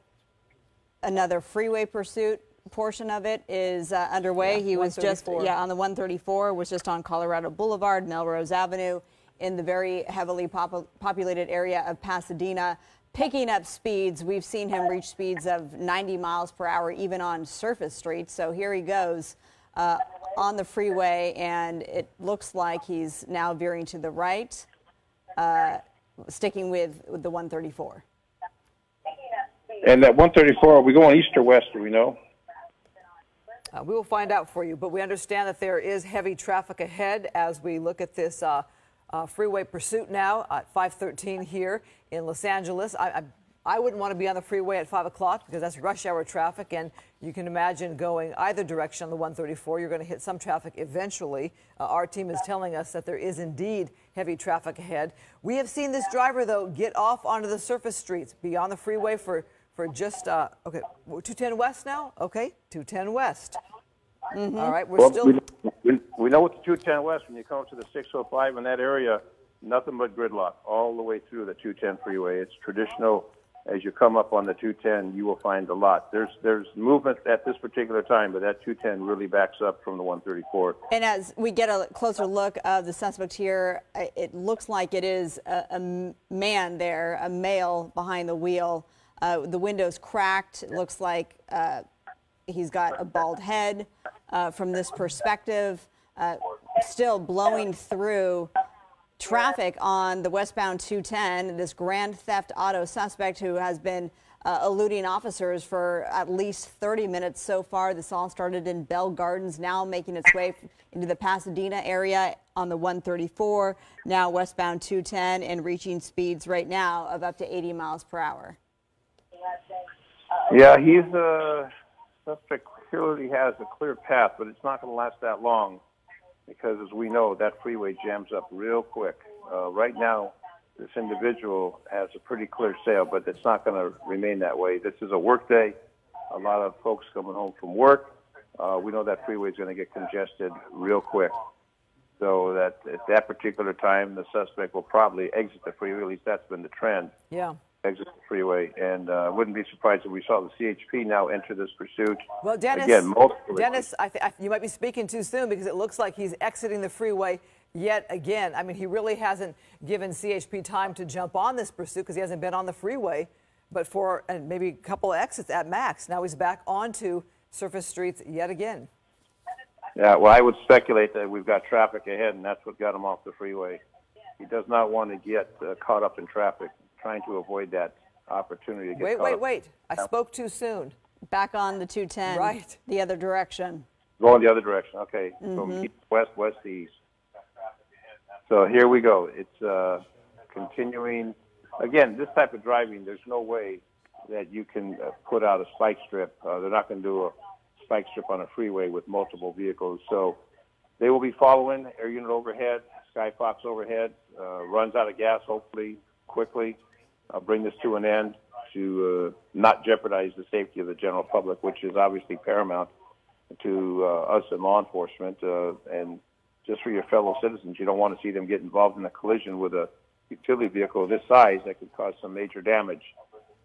Speaker 1: another freeway pursuit portion of it is underway. He was just on the 134, was just on Colorado Boulevard, Melrose Avenue, in the very heavily populated area of Pasadena. picking up speeds. We've seen him reach speeds of 90 miles per hour even on surface streets. So here he goes on the freeway, and it looks like he's now veering to the right, sticking with the 134.
Speaker 2: And that 134, are we going east or west, do we know?
Speaker 3: We will find out for you, but we understand that there is heavy traffic ahead as we look at this freeway pursuit now at 5:13 here in Los Angeles. I wouldn't want to be on the freeway at 5 o'clock because that's rush hour traffic, and you can imagine going either direction on the 134. You're going to hit some traffic eventually. Our team is telling us that there is indeed heavy traffic ahead. We have seen this driver, though, get off onto the surface streets, be on the freeway for just, okay, 210 West now? Okay, 210 West. All right,
Speaker 2: We know with the 210 West, when you come to the 605 in that area, nothing but gridlock all the way through the 210 freeway. It's traditional. As you come up on the 210, you will find a lot. There's movement at this particular time, but that 210 really backs up from the 134.
Speaker 1: And as we get a closer look of the suspect here, it looks like it is a man there, a male behind the wheel. The window's cracked. It looks like he's got a bald head from this perspective, still blowing through traffic on the westbound 210, this grand theft auto suspect who has been eluding officers for at least 30 minutes so far. This all started in Bell Gardens, now making its way into the Pasadena area on the 134, now westbound 210, and reaching speeds right now of up to 80 miles per hour.
Speaker 2: Yeah, he's a suspect. Clearly has a clear path, but it's not going to last that long, because as we know, that freeway jams up real quick. Right now, this individual has a pretty clear sail, but it's not going to remain that way. This is a work day. A lot of folks coming home from work. We know that freeway is going to get congested real quick. So that at that particular time, the suspect will probably exit the freeway. At least that's been the trend.
Speaker 3: Yeah.
Speaker 2: Exit the freeway, and wouldn't be surprised if we saw the CHP now enter this pursuit.
Speaker 3: Well, Dennis,
Speaker 2: again,
Speaker 3: Dennis, you might be speaking too soon, because it looks like he's exiting the freeway yet again. I mean, he really hasn't given CHP time to jump on this pursuit because he hasn't been on the freeway, but for maybe a couple of exits at max. Now he's back onto surface streets yet again.
Speaker 2: Yeah, well, I would speculate that we've got traffic ahead, and that's what got him off the freeway. He does not want to get caught up in traffic, trying to avoid that opportunity to get caught up.
Speaker 3: Wait. I spoke too soon.
Speaker 1: Back on the 210.
Speaker 3: Right.
Speaker 1: The other direction.
Speaker 2: Going the other direction. Okay. From east, west to east. So here we go. It's continuing. Again, this type of driving, there's no way that you can put out a spike strip. They're not going to do a spike strip on a freeway with multiple vehicles. So they will be following air unit overhead, Skyfox overhead, runs out of gas, hopefully, quickly. Bring this to an end to not jeopardize the safety of the general public, which is obviously paramount to us in law enforcement. And just for your fellow citizens, you don't want to see them get involved in a collision with a utility vehicle of this size that could cause some major damage,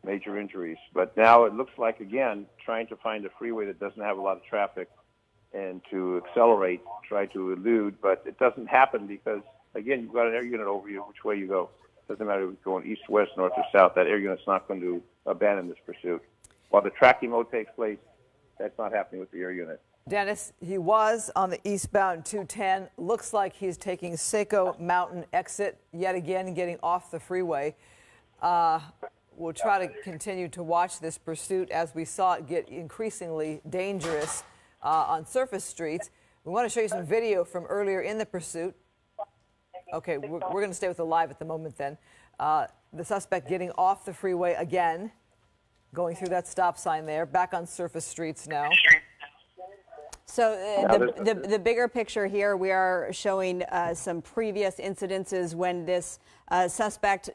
Speaker 2: major injuries. But now it looks like, again, trying to find a freeway that doesn't have a lot of traffic and to accelerate, try to elude. But it doesn't happen because, again, you've got an air unit over you which way you go. Doesn't matter if you're going east, west, north, or south. That air unit's not going to abandon this pursuit. While the tracking mode takes place, that's not happening with the air unit.
Speaker 3: Dennis, he was on the eastbound 210. Looks like he's taking Seco Mountain exit yet again, getting off the freeway. We'll try to continue to watch this pursuit as we saw it get increasingly dangerous on surface streets. We want to show you some video from earlier in the pursuit. Okay, we're going to stay with the live at the moment then. The suspect getting off the freeway again, going through that stop sign there, back on surface streets now.
Speaker 1: So the bigger picture here, we are showing some previous incidences when this suspect,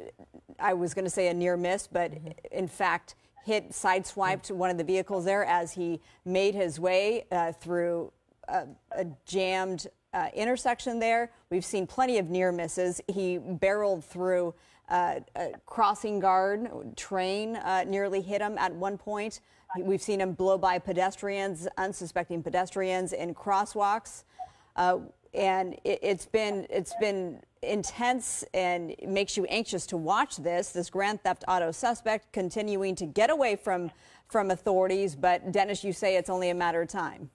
Speaker 1: I was going to say a near miss, but in fact sideswiped one of the vehicles there as he made his way through a jammed intersection there. We've seen plenty of near misses. He barreled through a crossing guard train, nearly hit him at one point. We've seen him blow by pedestrians, unsuspecting pedestrians in crosswalks. and it's been intense and it makes you anxious to watch this grand theft auto suspect continuing to get away from authorities. But Dennis, you say it's only a matter of time.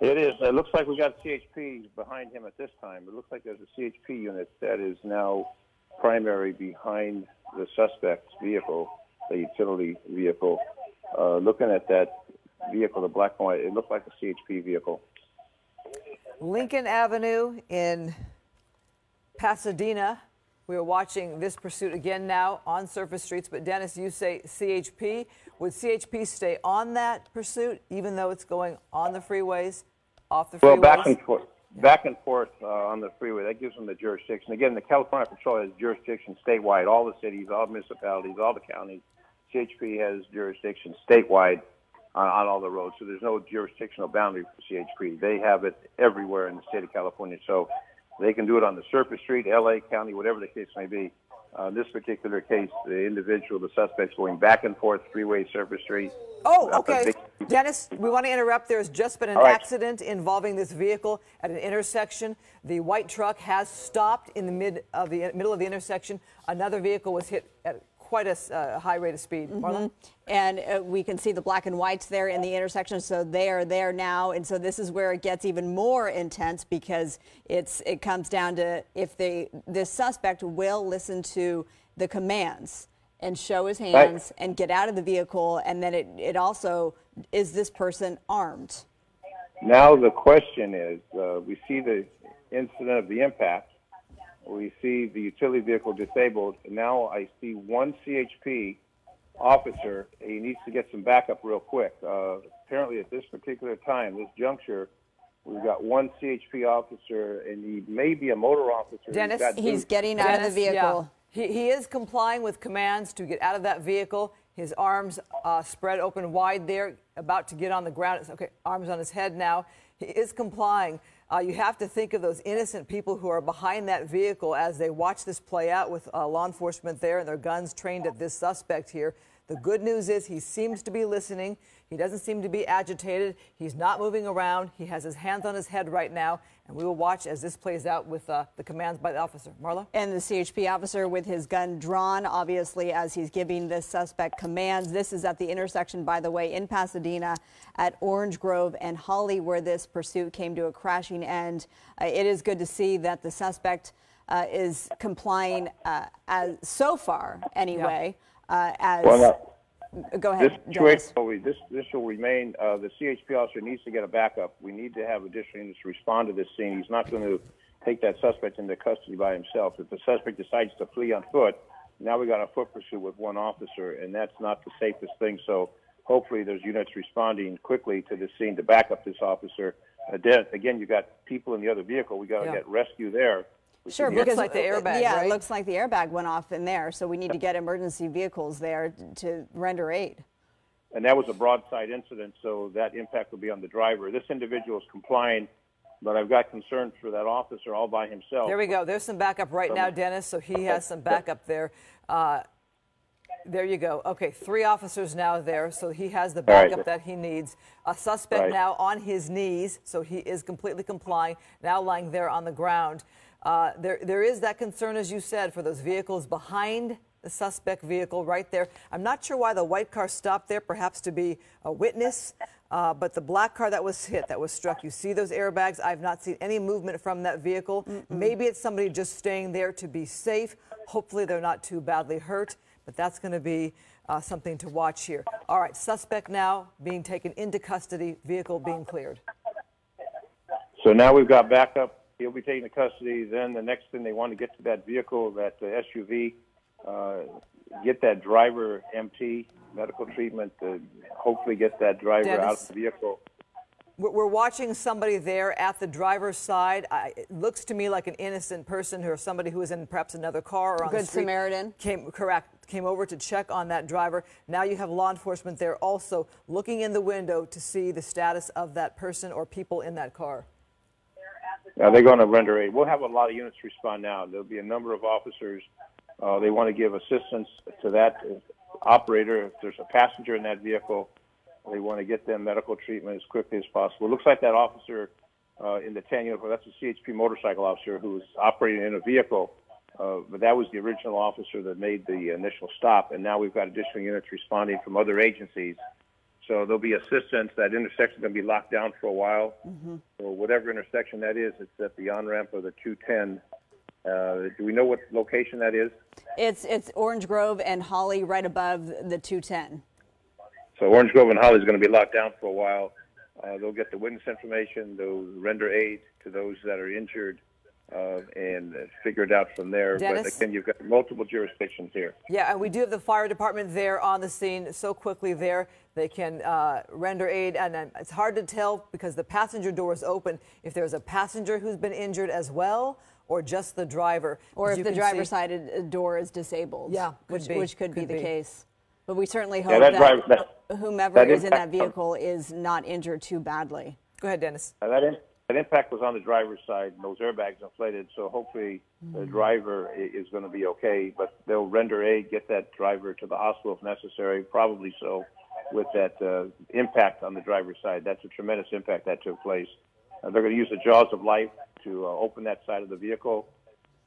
Speaker 2: It is. It looks like we got CHP behind him at this time. It looks like there's a CHP unit that is now primary behind the suspect's vehicle, the utility vehicle. Looking at that vehicle, the black and white, it looked like a CHP vehicle.
Speaker 3: Lincoln Avenue in Pasadena. We are watching this pursuit again now on surface streets. But Dennis, you say CHP. Would CHP stay on that pursuit even though it's going on the freeways, off the freeways?
Speaker 2: Well, back and forth on the freeway. That gives them the jurisdiction. Again, the California Patrol has jurisdiction statewide. All the cities, all the municipalities, all the counties. CHP has jurisdiction statewide on all the roads. So there's no jurisdictional boundary for CHP. They have it everywhere in the state of California. So they can do it on the surface street, L.A. County, whatever the case may be. In this particular case, the individual, the suspect's going back and forth, freeway, surface street.
Speaker 3: Oh, okay. Dennis, we want to interrupt. There's just been an accident involving this vehicle at an intersection. The white truck has stopped in the middle of the intersection. Another vehicle was hit at quite a high rate of speed. Marla?
Speaker 1: And we can see the black and whites there in the intersection, so they are there now. And so this is where it gets even more intense, because it comes down to if this suspect will listen to the commands and show his hands and get out of the vehicle. And then it also, is this person armed?
Speaker 2: Now the question is, we see the incident of the impact. We see the utility vehicle disabled. And now I see one CHP officer. He needs to get some backup real quick. Apparently at this particular time, this juncture, we've got one CHP officer, and he may be a motor officer.
Speaker 1: Dennis, he's getting out of the vehicle.
Speaker 3: Yeah. He is complying with commands to get out of that vehicle. His arms spread open wide there, about to get on the ground. Okay, arms on his head now. He is complying. You have to think of those innocent people who are behind that vehicle as they watch this play out with law enforcement there and their guns trained at this suspect here. The good news is he seems to be listening. He doesn't seem to be agitated. He's not moving around. He has his hands on his head right now, and we will watch as this plays out with the commands by the officer. Marla? And
Speaker 1: the CHP officer with his gun drawn, obviously, as he's giving this suspect commands. This is at the intersection, by the way, in Pasadena at Orange Grove and Holly, where this pursuit came to a crashing end. It is good to see that the suspect is complying so far, anyway. Go ahead.
Speaker 2: This will remain. The CHP officer needs to get a backup. We need to have additional units respond to this scene. He's not going to take that suspect into custody by himself. If the suspect decides to flee on foot, now we got a foot pursuit with one officer, and that's not the safest thing. So hopefully there's units responding quickly to this scene to back up this officer. Again, you got people in the other vehicle. We got to get rescue there.
Speaker 1: Sure,
Speaker 3: because like the airbag, right?
Speaker 1: It looks like the airbag went off in there, so we need to get emergency vehicles there to render aid.
Speaker 2: And that was a broadside incident, so that impact will be on the driver. This individual is complying, but I've got concerns for that officer all by himself.
Speaker 3: There we go. There's some backup right now, Dennis, so he has some backup there. There you go. Okay, 3 officers now there, so he has the backup that he needs. A suspect now on his knees, so he is completely complying, now lying there on the ground. There is that concern, as you said, for those vehicles behind the suspect vehicle right there. I'm not sure why the white car stopped there, perhaps to be a witness, but the black car that was hit, that was struck, you see those airbags. I've not seen any movement from that vehicle. Maybe it's somebody just staying there to be safe. Hopefully they're not too badly hurt, but that's going to be something to watch here. All right, suspect now being taken into custody, vehicle being cleared.
Speaker 2: So now we've got backup. He'll be taken to custody. Then the next thing, they want to get to that vehicle, that SUV, get that driver MT, medical treatment, to hopefully get that driver out of the vehicle.
Speaker 3: We're watching somebody there at the driver's side. It looks to me like an innocent person or somebody who was in perhaps another car or on the street.
Speaker 1: Good Samaritan.
Speaker 3: Came over to check on that driver. Now you have law enforcement there also looking in the window to see the status of that person or people in that car.
Speaker 2: They're going to render aid. We'll have a lot of units respond now. There'll be a number of officers. They want to give assistance to that operator. If there's a passenger in that vehicle, they want to get them medical treatment as quickly as possible. It looks like that officer in the 10 uniform. That's a CHP motorcycle officer who was operating in a vehicle. But that was the original officer that made the initial stop. And now we've got additional units responding from other agencies. So there'll be assistance. That intersection is going to be locked down for a while. So whatever intersection that is, it's at the on-ramp of the 210. Do we know what location that is?
Speaker 1: It's Orange Grove and Holly right above the 210.
Speaker 2: So Orange Grove and Holly is going to be locked down for a while. They'll get the witness information. They'll render aid to those that are injured and figure it out from there.
Speaker 3: Dennis?
Speaker 2: But again, you've got multiple jurisdictions here.
Speaker 3: Yeah, and we do have the fire department there on the scene so quickly there. They can render aid, and it's hard to tell because the passenger door is open if there's a passenger who's been injured as well or just the driver.
Speaker 1: Or if the driver's side door is disabled.
Speaker 3: Yeah,
Speaker 1: which could be the case. But we certainly hope
Speaker 2: that
Speaker 1: whomever is in that vehicle is not injured too badly.
Speaker 3: Go ahead, Dennis.
Speaker 2: That impact was on the driver's side, and those airbags inflated, so hopefully the driver is going to be okay. But they'll render aid, get that driver to the hospital if necessary, probably so, with that impact on the driver's side. That's a tremendous impact that took place. They're going to use the jaws of life to open that side of the vehicle,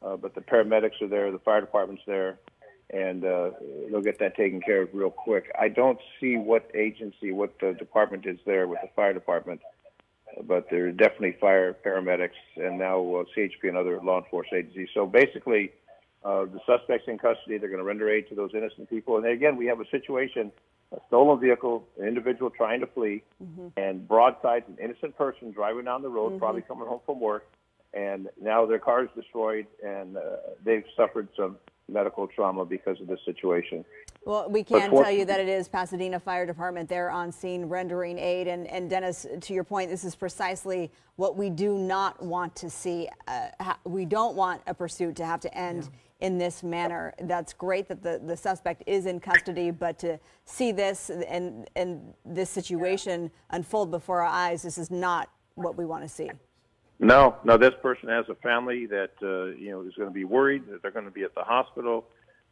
Speaker 2: but the paramedics are there, the fire department's there, and they'll get that taken care of real quick. I don't see what agency, what department is there with the fire department, but there are definitely fire, paramedics, and now CHP and other law enforcement agencies. So basically, the suspect's in custody. They're going to render aid to those innocent people. And again, we have a situation, a stolen vehicle, an individual trying to flee, and broadsides an innocent person driving down the road, probably coming home from work, and now their car is destroyed, and they've suffered some medical trauma because of this situation.
Speaker 1: Well, we can tell you that it is Pasadena Fire Department there on scene rendering aid. And Dennis, to your point, this is precisely what we do not want to see. We don't want a pursuit to have to end in this manner. That's great that the suspect is in custody, but to see this and this situation unfold before our eyes, this is not what we want to see.
Speaker 2: No, this person has a family that, is going to be worried that they're going to be at the hospital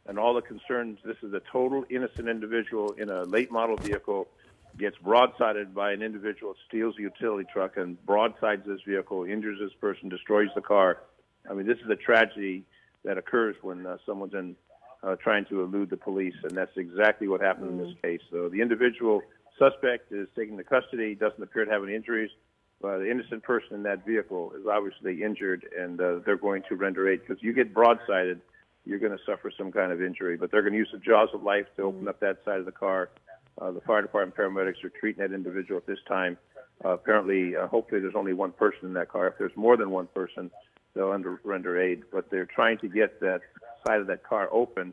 Speaker 2: and all the concerns. This is a total innocent individual in a late model vehicle, gets broadsided by an individual, steals a utility truck and broadsides this vehicle, injures this person, destroys the car. I mean, this is a tragedy that occurs when someone's trying to elude the police, and that's exactly what happened in this case. So the individual suspect is taken to custody, doesn't appear to have any injuries. The innocent person in that vehicle is obviously injured, and they're going to render aid because you get broadsided, you're going to suffer some kind of injury. But they're going to use the jaws of life to open up that side of the car. The fire department paramedics are treating that individual at this time. Apparently, hopefully there's only one person in that car. If there's more than one person, they'll render aid. But they're trying to get that side of that car open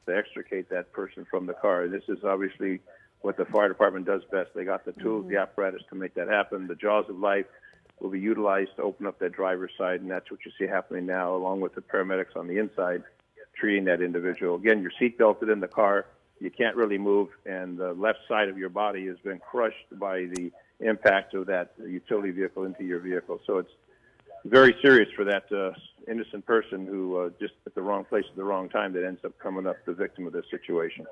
Speaker 2: to extricate that person from the car. And this is obviously what the fire department does best. They got the tools, the apparatus to make that happen. The jaws of life will be utilized to open up that driver's side, and that's what you see happening now, along with the paramedics on the inside treating that individual. Again, you're seat belted in the car. You can't really move, and the left side of your body has been crushed by the impact of that utility vehicle into your vehicle. So it's very serious for that innocent person who just at the wrong place at the wrong time that ends up coming up the victim of this situation.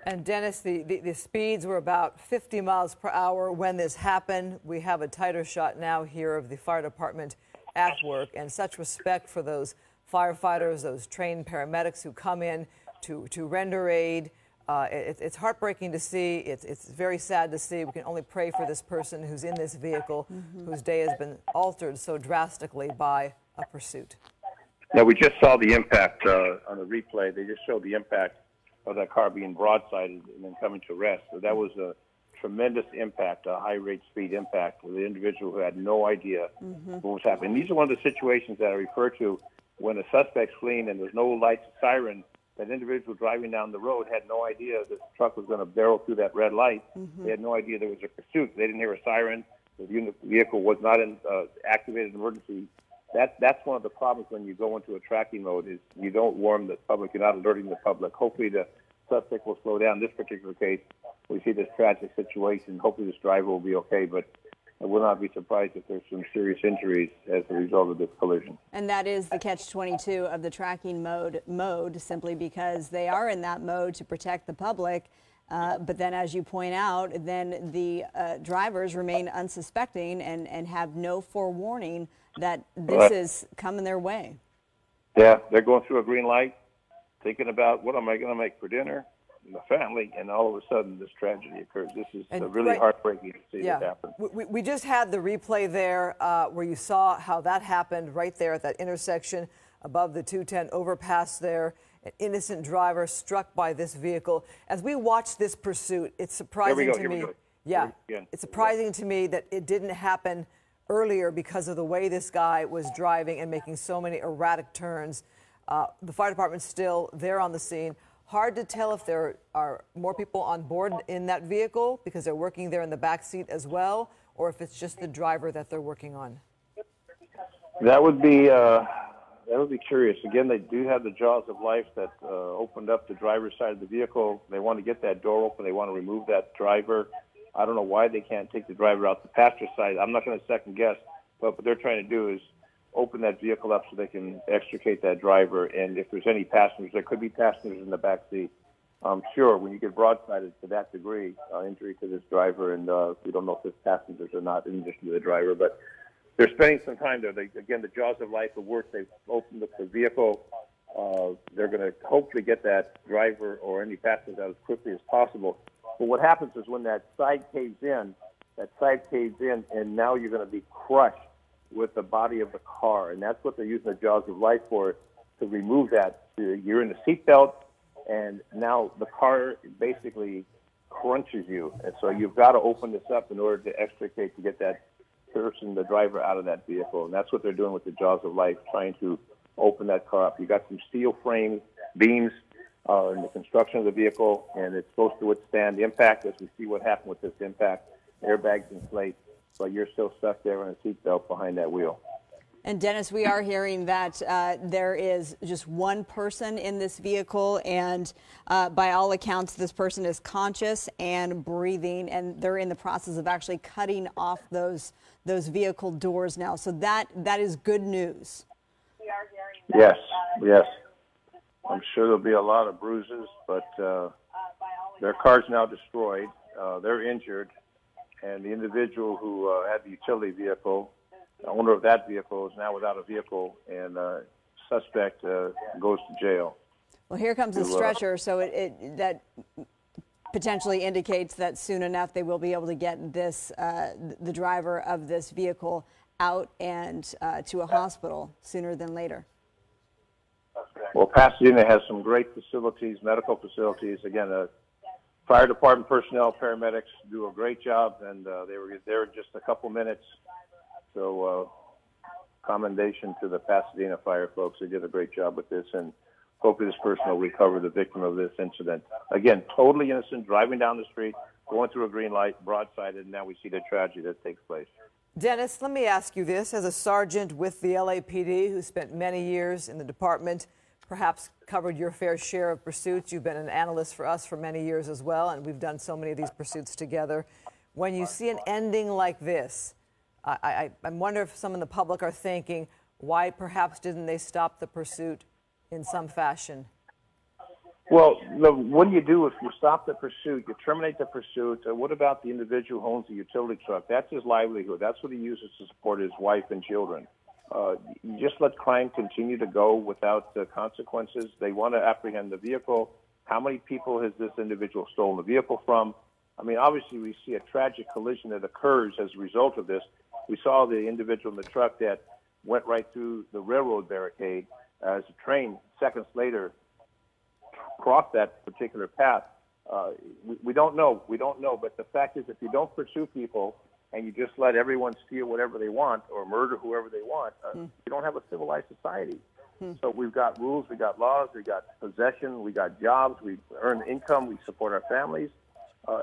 Speaker 3: And Dennis, the speeds were about 50 miles per hour when this happened. We have a tighter shot now here of the fire department at work, and such respect for those firefighters, those trained paramedics who come in to render aid. It's heartbreaking to see. It's very sad to see. We can only pray for this person who's in this vehicle, whose day has been altered so drastically by a pursuit.
Speaker 2: Now, we just saw the impact on the replay. They just showed the impact of that car being broadsided and then coming to rest. So that was a tremendous impact, a high-rate speed impact with the individual who had no idea what was happening. These are one of the situations that I refer to when a suspect's fleeing and there's no lights, siren. That individual driving down the road had no idea that the truck was going to barrel through that red light. They had no idea there was a pursuit. They didn't hear a siren. The vehicle was not in activated emergency. That's one of the problems when you go into a tracking mode is you don't warn the public. You're not alerting the public. Hopefully the suspect will slow down. In this particular case, we see this tragic situation. Hopefully this driver will be okay, but I will not be surprised if there's some serious injuries as a result of this collision.
Speaker 1: And that is the catch-22 of the tracking mode, simply because they are in that mode to protect the public. But then, as you point out, then the drivers remain unsuspecting and have no forewarning that this is coming their way.
Speaker 2: Yeah, they're going through a green light, thinking about what am I going to make for dinner, the family, and all of a sudden this tragedy occurs. This is really heartbreaking to see this happen.
Speaker 3: We just had the replay there where you saw how that happened right there at that intersection above the 210 overpass there. An innocent driver struck by this vehicle. As we watch this pursuit, it's surprising to me. Yeah, it's surprising to me that it didn't happen earlier because of the way this guy was driving and making so many erratic turns. The fire department's still there on the scene. Hard to tell if there are more people on board in that vehicle because they're working there in the back seat as well, or if it's just the driver that they're working on.
Speaker 2: That would be curious. Again, they do have the jaws of life that opened up the driver's side of the vehicle. They want to get that door open. They want to remove that driver. I don't know why they can't take the driver out the passenger side. I'm not going to second guess, but what they're trying to do is open that vehicle up so they can extricate that driver. And if there's any passengers, there could be passengers in the back seat. I'm sure when you get broadsided to that degree, injury to this driver, and we don't know if there's passengers or not in addition to the driver, but they're spending some time there. Again, the jaws of life have worked. They've opened up the vehicle. They're going to hopefully get that driver or any passengers out as quickly as possible. But what happens is when that side caves in, and now you're going to be crushed with the body of the car. And that's what they're using the jaws of life for, to remove that. You're in the seatbelt, and now the car basically crunches you. And so you've got to open this up in order to extricate, to get that person, the driver, out of that vehicle. And that's what they're doing with the jaws of life, trying to open that car up. You got some steel frame beams in the construction of the vehicle, and it's supposed to withstand the impact. As we see what happened with this impact, airbags inflate, but you're still stuck there in a seatbelt behind that wheel.
Speaker 1: And Dennis, we are hearing that there is just one person in this vehicle, and by all accounts, this person is conscious and breathing, and they're in the process of actually cutting off those vehicle doors now. So that is good news.
Speaker 2: Yes, yes. I'm sure there'll be a lot of bruises, but their car's now destroyed. They're injured, and the individual who had the utility vehicle, the owner of that vehicle, is now without a vehicle, and suspect goes to jail.
Speaker 1: Well, here comes the stretcher, so that potentially indicates that soon enough they will be able to get this the driver of this vehicle out and to a hospital sooner than later.
Speaker 2: Well, Pasadena has some great facilities, medical facilities. Again, fire department personnel, paramedics do a great job, and they were there in just a couple minutes. So commendation to the Pasadena fire folks. They did a great job with this, and hopefully this person will recover, the victim of this incident. Again, totally innocent, driving down the street, going through a green light, broadsided, and now we see the tragedy that takes place.
Speaker 3: Dennis, let me ask you this. As a sergeant with the LAPD who spent many years in the department, perhaps covered your fair share of pursuits. You've been an analyst for us for many years as well, and we've done so many of these pursuits together. When you see an ending like this, I wonder if some in the public are thinking, why perhaps didn't they stop the pursuit in some fashion?
Speaker 2: Well, what do you do if you stop the pursuit, you terminate the pursuit? What about the individual who owns the utility truck? That's his livelihood. That's what he uses to support his wife and children. You just let crime continue to go without consequences. They want to apprehend the vehicle. How many people has this individual stolen the vehicle from? I mean, obviously, we see a tragic collision that occurs as a result of this. We saw the individual in the truck that went right through the railroad barricade as a train seconds later crossed that particular path. We don't know. We don't know. But the fact is, if you don't pursue people and you just let everyone steal whatever they want or murder whoever they want, you don't have a civilized society. So we've got rules, we got laws, we got possession, we got jobs, we earn income, we support our families.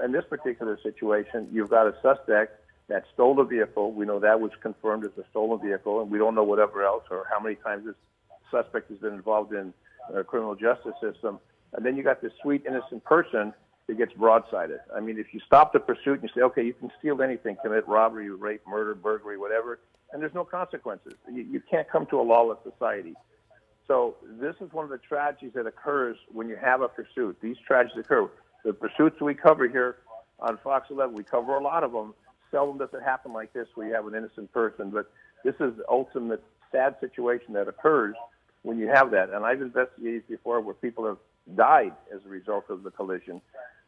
Speaker 2: In this particular situation, you've got a suspect that stole the vehicle. We know that was confirmed as a stolen vehicle, and we don't know whatever else or how many times this suspect has been involved in the criminal justice system. And then you got this sweet, innocent person that gets broadsided. I mean, if you stop the pursuit and you say, okay, you can steal anything, commit robbery, rape, murder, burglary, whatever, and there's no consequences. You can't come to a lawless society. So this is one of the tragedies that occurs when you have a pursuit. These tragedies occur. The pursuits we cover here on Fox 11, we cover a lot of them. Seldom does it happen like this where you have an innocent person, but this is the ultimate sad situation that occurs when you have that. And I've investigated before where people have died as a result of the collision.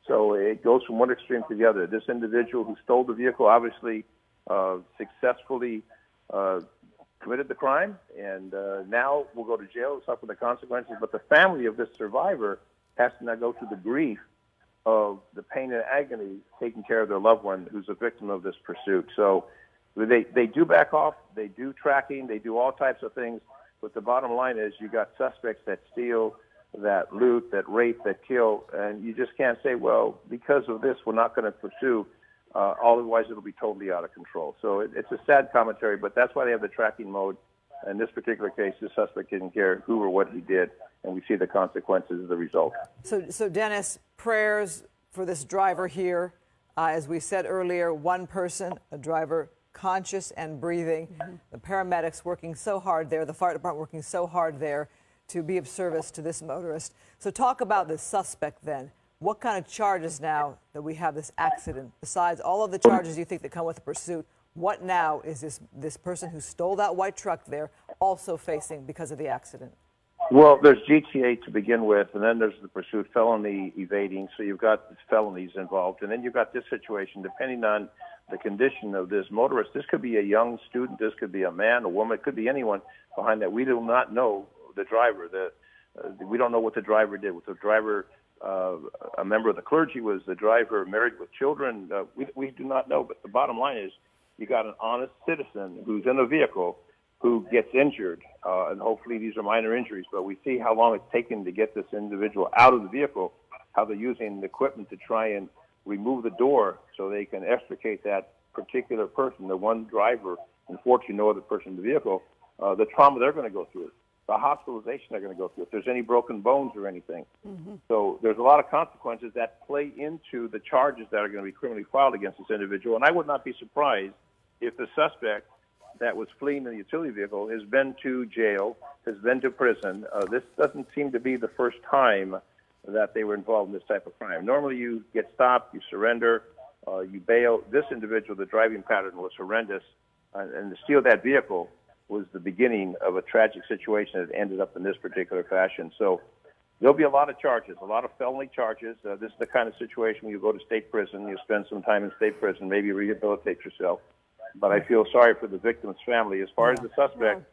Speaker 2: So it goes from one extreme to the other. This individual who stole the vehicle obviously successfully committed the crime, and now will go to jail, suffer the consequences. But the family of this survivor has to now go through the grief of the pain and agony taking care of their loved one who's a victim of this pursuit. So they do back off, they do tracking, they do all types of things, but the bottom line is you got suspects that steal, that loot, that rape, that kill, and you just can't say, well, because of this, we're not going to pursue, otherwise it'll be totally out of control. So it's a sad commentary, but that's why they have the tracking mode. In this particular case, the suspect didn't care who or what he did, and we see the consequences as a result.
Speaker 3: So Dennis, prayers for this driver here. As we said earlier, one person, a driver, conscious and breathing. The paramedics working so hard there, the fire department working so hard there to be of service to this motorist. So talk about the suspect then. What kind of charges now that we have this accident, besides all of the charges you think that come with the pursuit, what now is this person who stole that white truck there also facing because of the accident?
Speaker 2: Well, there's GTA to begin with, and then there's the pursuit, felony evading, so you've got felonies involved, and then you've got this situation, depending on the condition of this motorist. This could be a young student, this could be a man, a woman, it could be anyone behind that. We do not know the driver. We don't know what the driver did. Was the driver a member of the clergy? Was the driver married with children? We do not know, but the bottom line is you got an honest citizen who's in a vehicle who gets injured, and hopefully these are minor injuries, but we see how long it's taken to get this individual out of the vehicle, how they're using the equipment to try and remove the door so they can extricate that particular person, the one driver, unfortunately no other person in the vehicle, the trauma they're going to go through, the hospitalization they're going to go through, if there's any broken bones or anything. So there's a lot of consequences that play into the charges that are going to be criminally filed against this individual, and I would not be surprised if the suspect that was fleeing in the utility vehicle has been to jail, has been to prison. This doesn't seem to be the first time that they were involved in this type of crime. Normally you get stopped, you surrender, you bail. This individual, the driving pattern was horrendous, and to steal that vehicle was the beginning of a tragic situation that ended up in this particular fashion. So there'll be a lot of charges, a lot of felony charges. This is the kind of situation when you go to state prison, you spend some time in state prison, maybe rehabilitate yourself. But I feel sorry for the victim's family. As far as the suspect,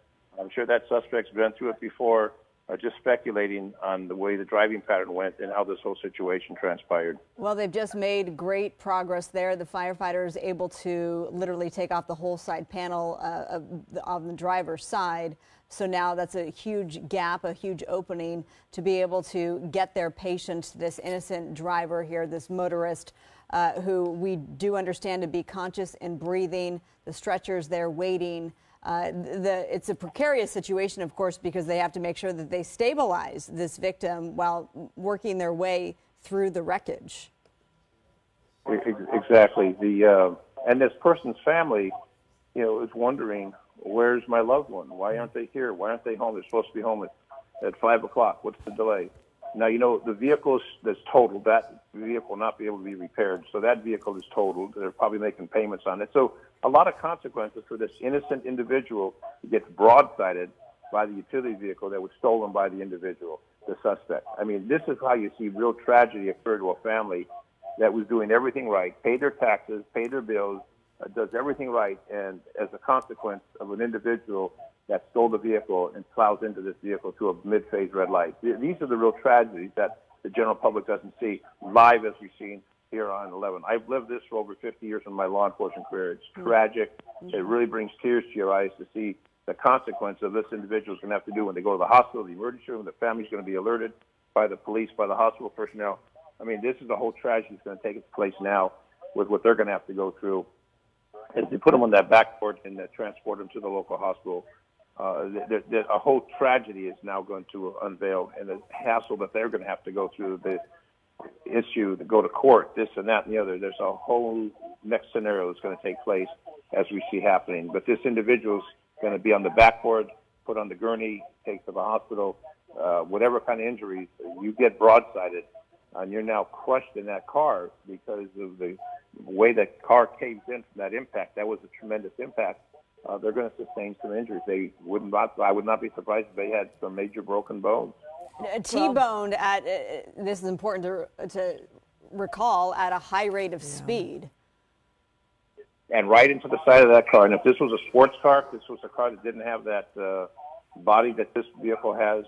Speaker 2: I'm sure that suspect's been through it before, just speculating on the way the driving pattern went and how this whole situation transpired.
Speaker 1: Well, they've just made great progress there. The firefighters able to literally take off the whole side panel on the driver's side. So now that's a huge gap, a huge opening to be able to get their patient, this innocent driver here, this motorist, who we do understand to be conscious and breathing. The stretcher's there waiting. It's a precarious situation, of course, because they have to make sure that they stabilize this victim while working their way through the wreckage.
Speaker 2: Exactly. And this person's family, is wondering, where's my loved one? Why aren't they here? Why aren't they home? They're supposed to be home at 5 o'clock. What's the delay? Now, the vehicle that's totaled, that vehicle will not be able to be repaired. So that vehicle is totaled. They're probably making payments on it. So a lot of consequences for this innocent individual who gets broadsided by the utility vehicle that was stolen by the individual, the suspect. I mean, this is how you see real tragedy occur to a family that was doing everything right, paid their taxes, paid their bills, does everything right, and as a consequence of an individual that stole the vehicle and plows into this vehicle to a mid-phase red light. These are the real tragedies that the general public doesn't see live as we've seen here on 11. I've lived this for over 50 years in my law enforcement career. It's tragic. It really brings tears to your eyes to see the consequence of this individual's going to have to do when they go to the hospital, the emergency room. The family's going to be alerted by the police, by the hospital personnel. I mean, this is the whole tragedy that's going to take its place now with what they're going to have to go through as they put them on that backboard and transport them to the local hospital. A whole tragedy is now going to unveil, and the hassle that they're going to have to go through, the issue to go to court, this and that and the other. There's a whole next scenario that's going to take place as we see happening. But this individual's going to be on the backboard, put on the gurney, take to the hospital, whatever kind of injuries, you get broadsided. and you're now crushed in that car because of the way that car caves in from that impact. That was a tremendous impact. They're going to sustain some injuries. I would not be surprised if they had some major broken bones.
Speaker 1: T-boned at, this is important to recall, at a high rate of speed.
Speaker 2: And right into the side of that car. And if this was a sports car, if this was a car that didn't have that body that this vehicle has,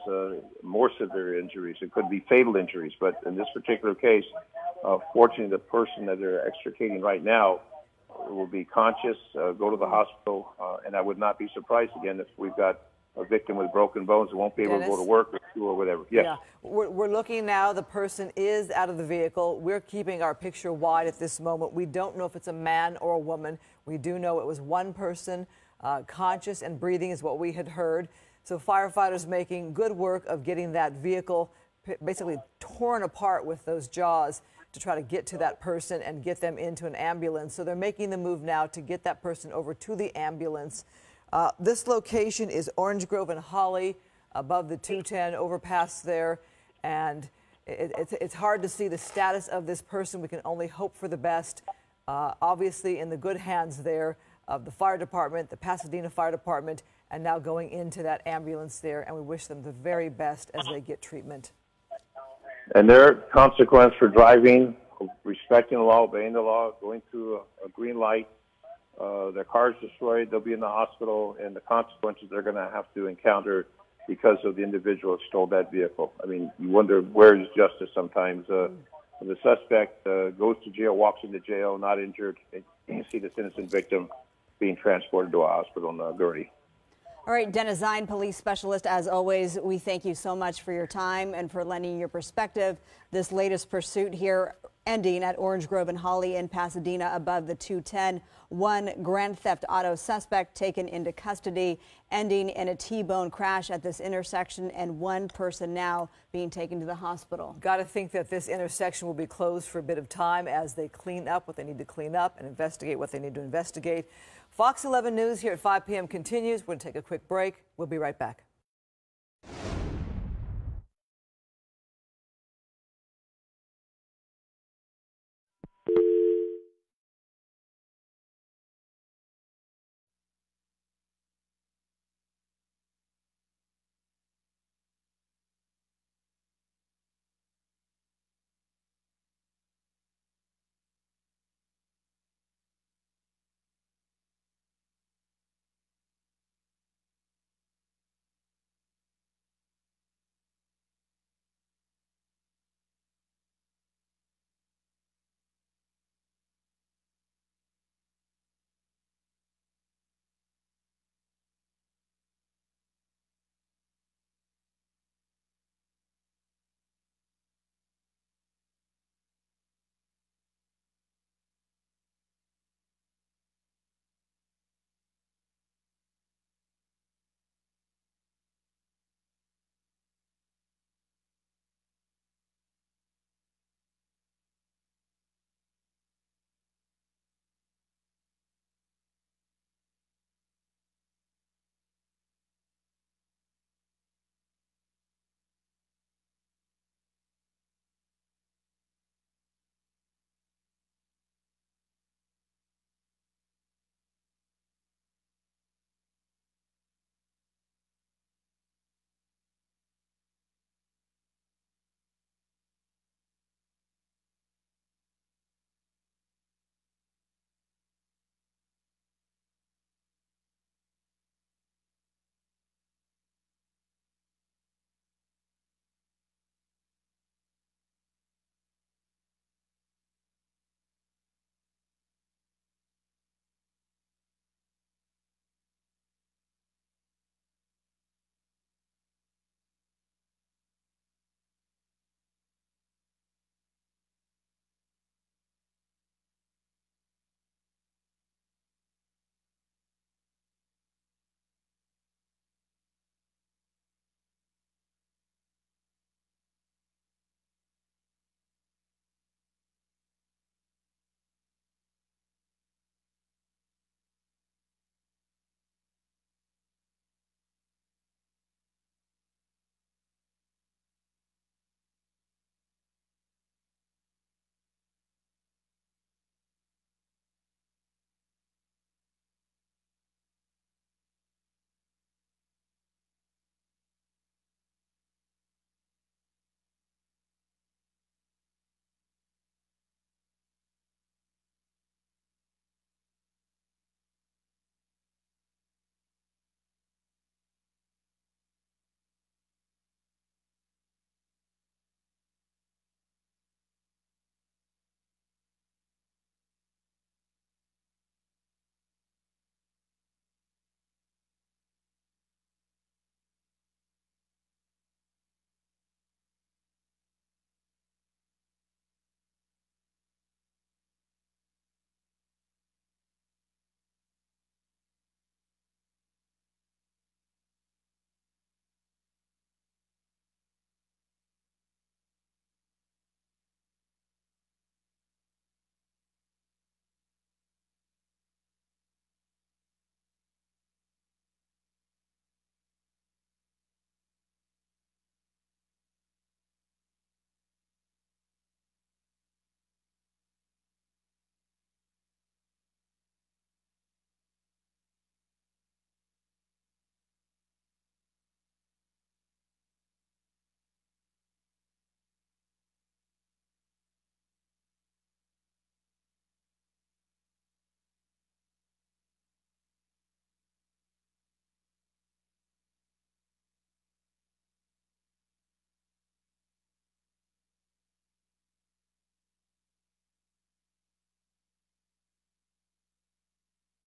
Speaker 2: more severe injuries. It could be fatal injuries. But in this particular case, fortunately, the person that they're extricating right now will be conscious, go to the hospital, and I would not be surprised again if we've got a victim with broken bones who won't be able to go to work or school or whatever. Yes.
Speaker 3: Yeah. We're looking now. The person is out of the vehicle. We're keeping our picture wide at this moment. We don't know if it's a man or a woman. We do know it was one person, conscious and breathing is what we had heard. So firefighters making good work of getting that vehicle basically torn apart with those jaws to try to get to that person and get them into an ambulance. So they're making the move now to get that person over to the ambulance. This location is Orange Grove and Holly, above the 210 overpass there, and it's hard to see the status of this person. We can only hope for the best. Obviously in the good hands there of the fire department, the Pasadena Fire Department, and now going into that ambulance there, and we wish them the very best as they get treatment.
Speaker 2: And their consequence for driving, respecting the law, obeying the law, going through a green light, their car is destroyed, they'll be in the hospital, and the consequences they're going to have to encounter because of the individual who stole that vehicle. I mean, you wonder, where is justice sometimes? The suspect goes to jail, walks into jail, not injured, and you see this innocent victim being transported to a hospital in a gurney.
Speaker 1: All right, Dennis Zine, police specialist, as always, we thank you so much for your time and for lending your perspective. This latest pursuit here ending at Orange Grove and Holly in Pasadena above the 210. One grand theft auto suspect taken into custody, ending in a T-bone crash at this intersection, and one person now being taken to the hospital. Got
Speaker 3: to think that this intersection will be closed for a bit of time as they clean up what they need to clean up and investigate what they need to investigate. Fox 11 News here at 5 p.m. continues. We're going to take a quick break. We'll be right back.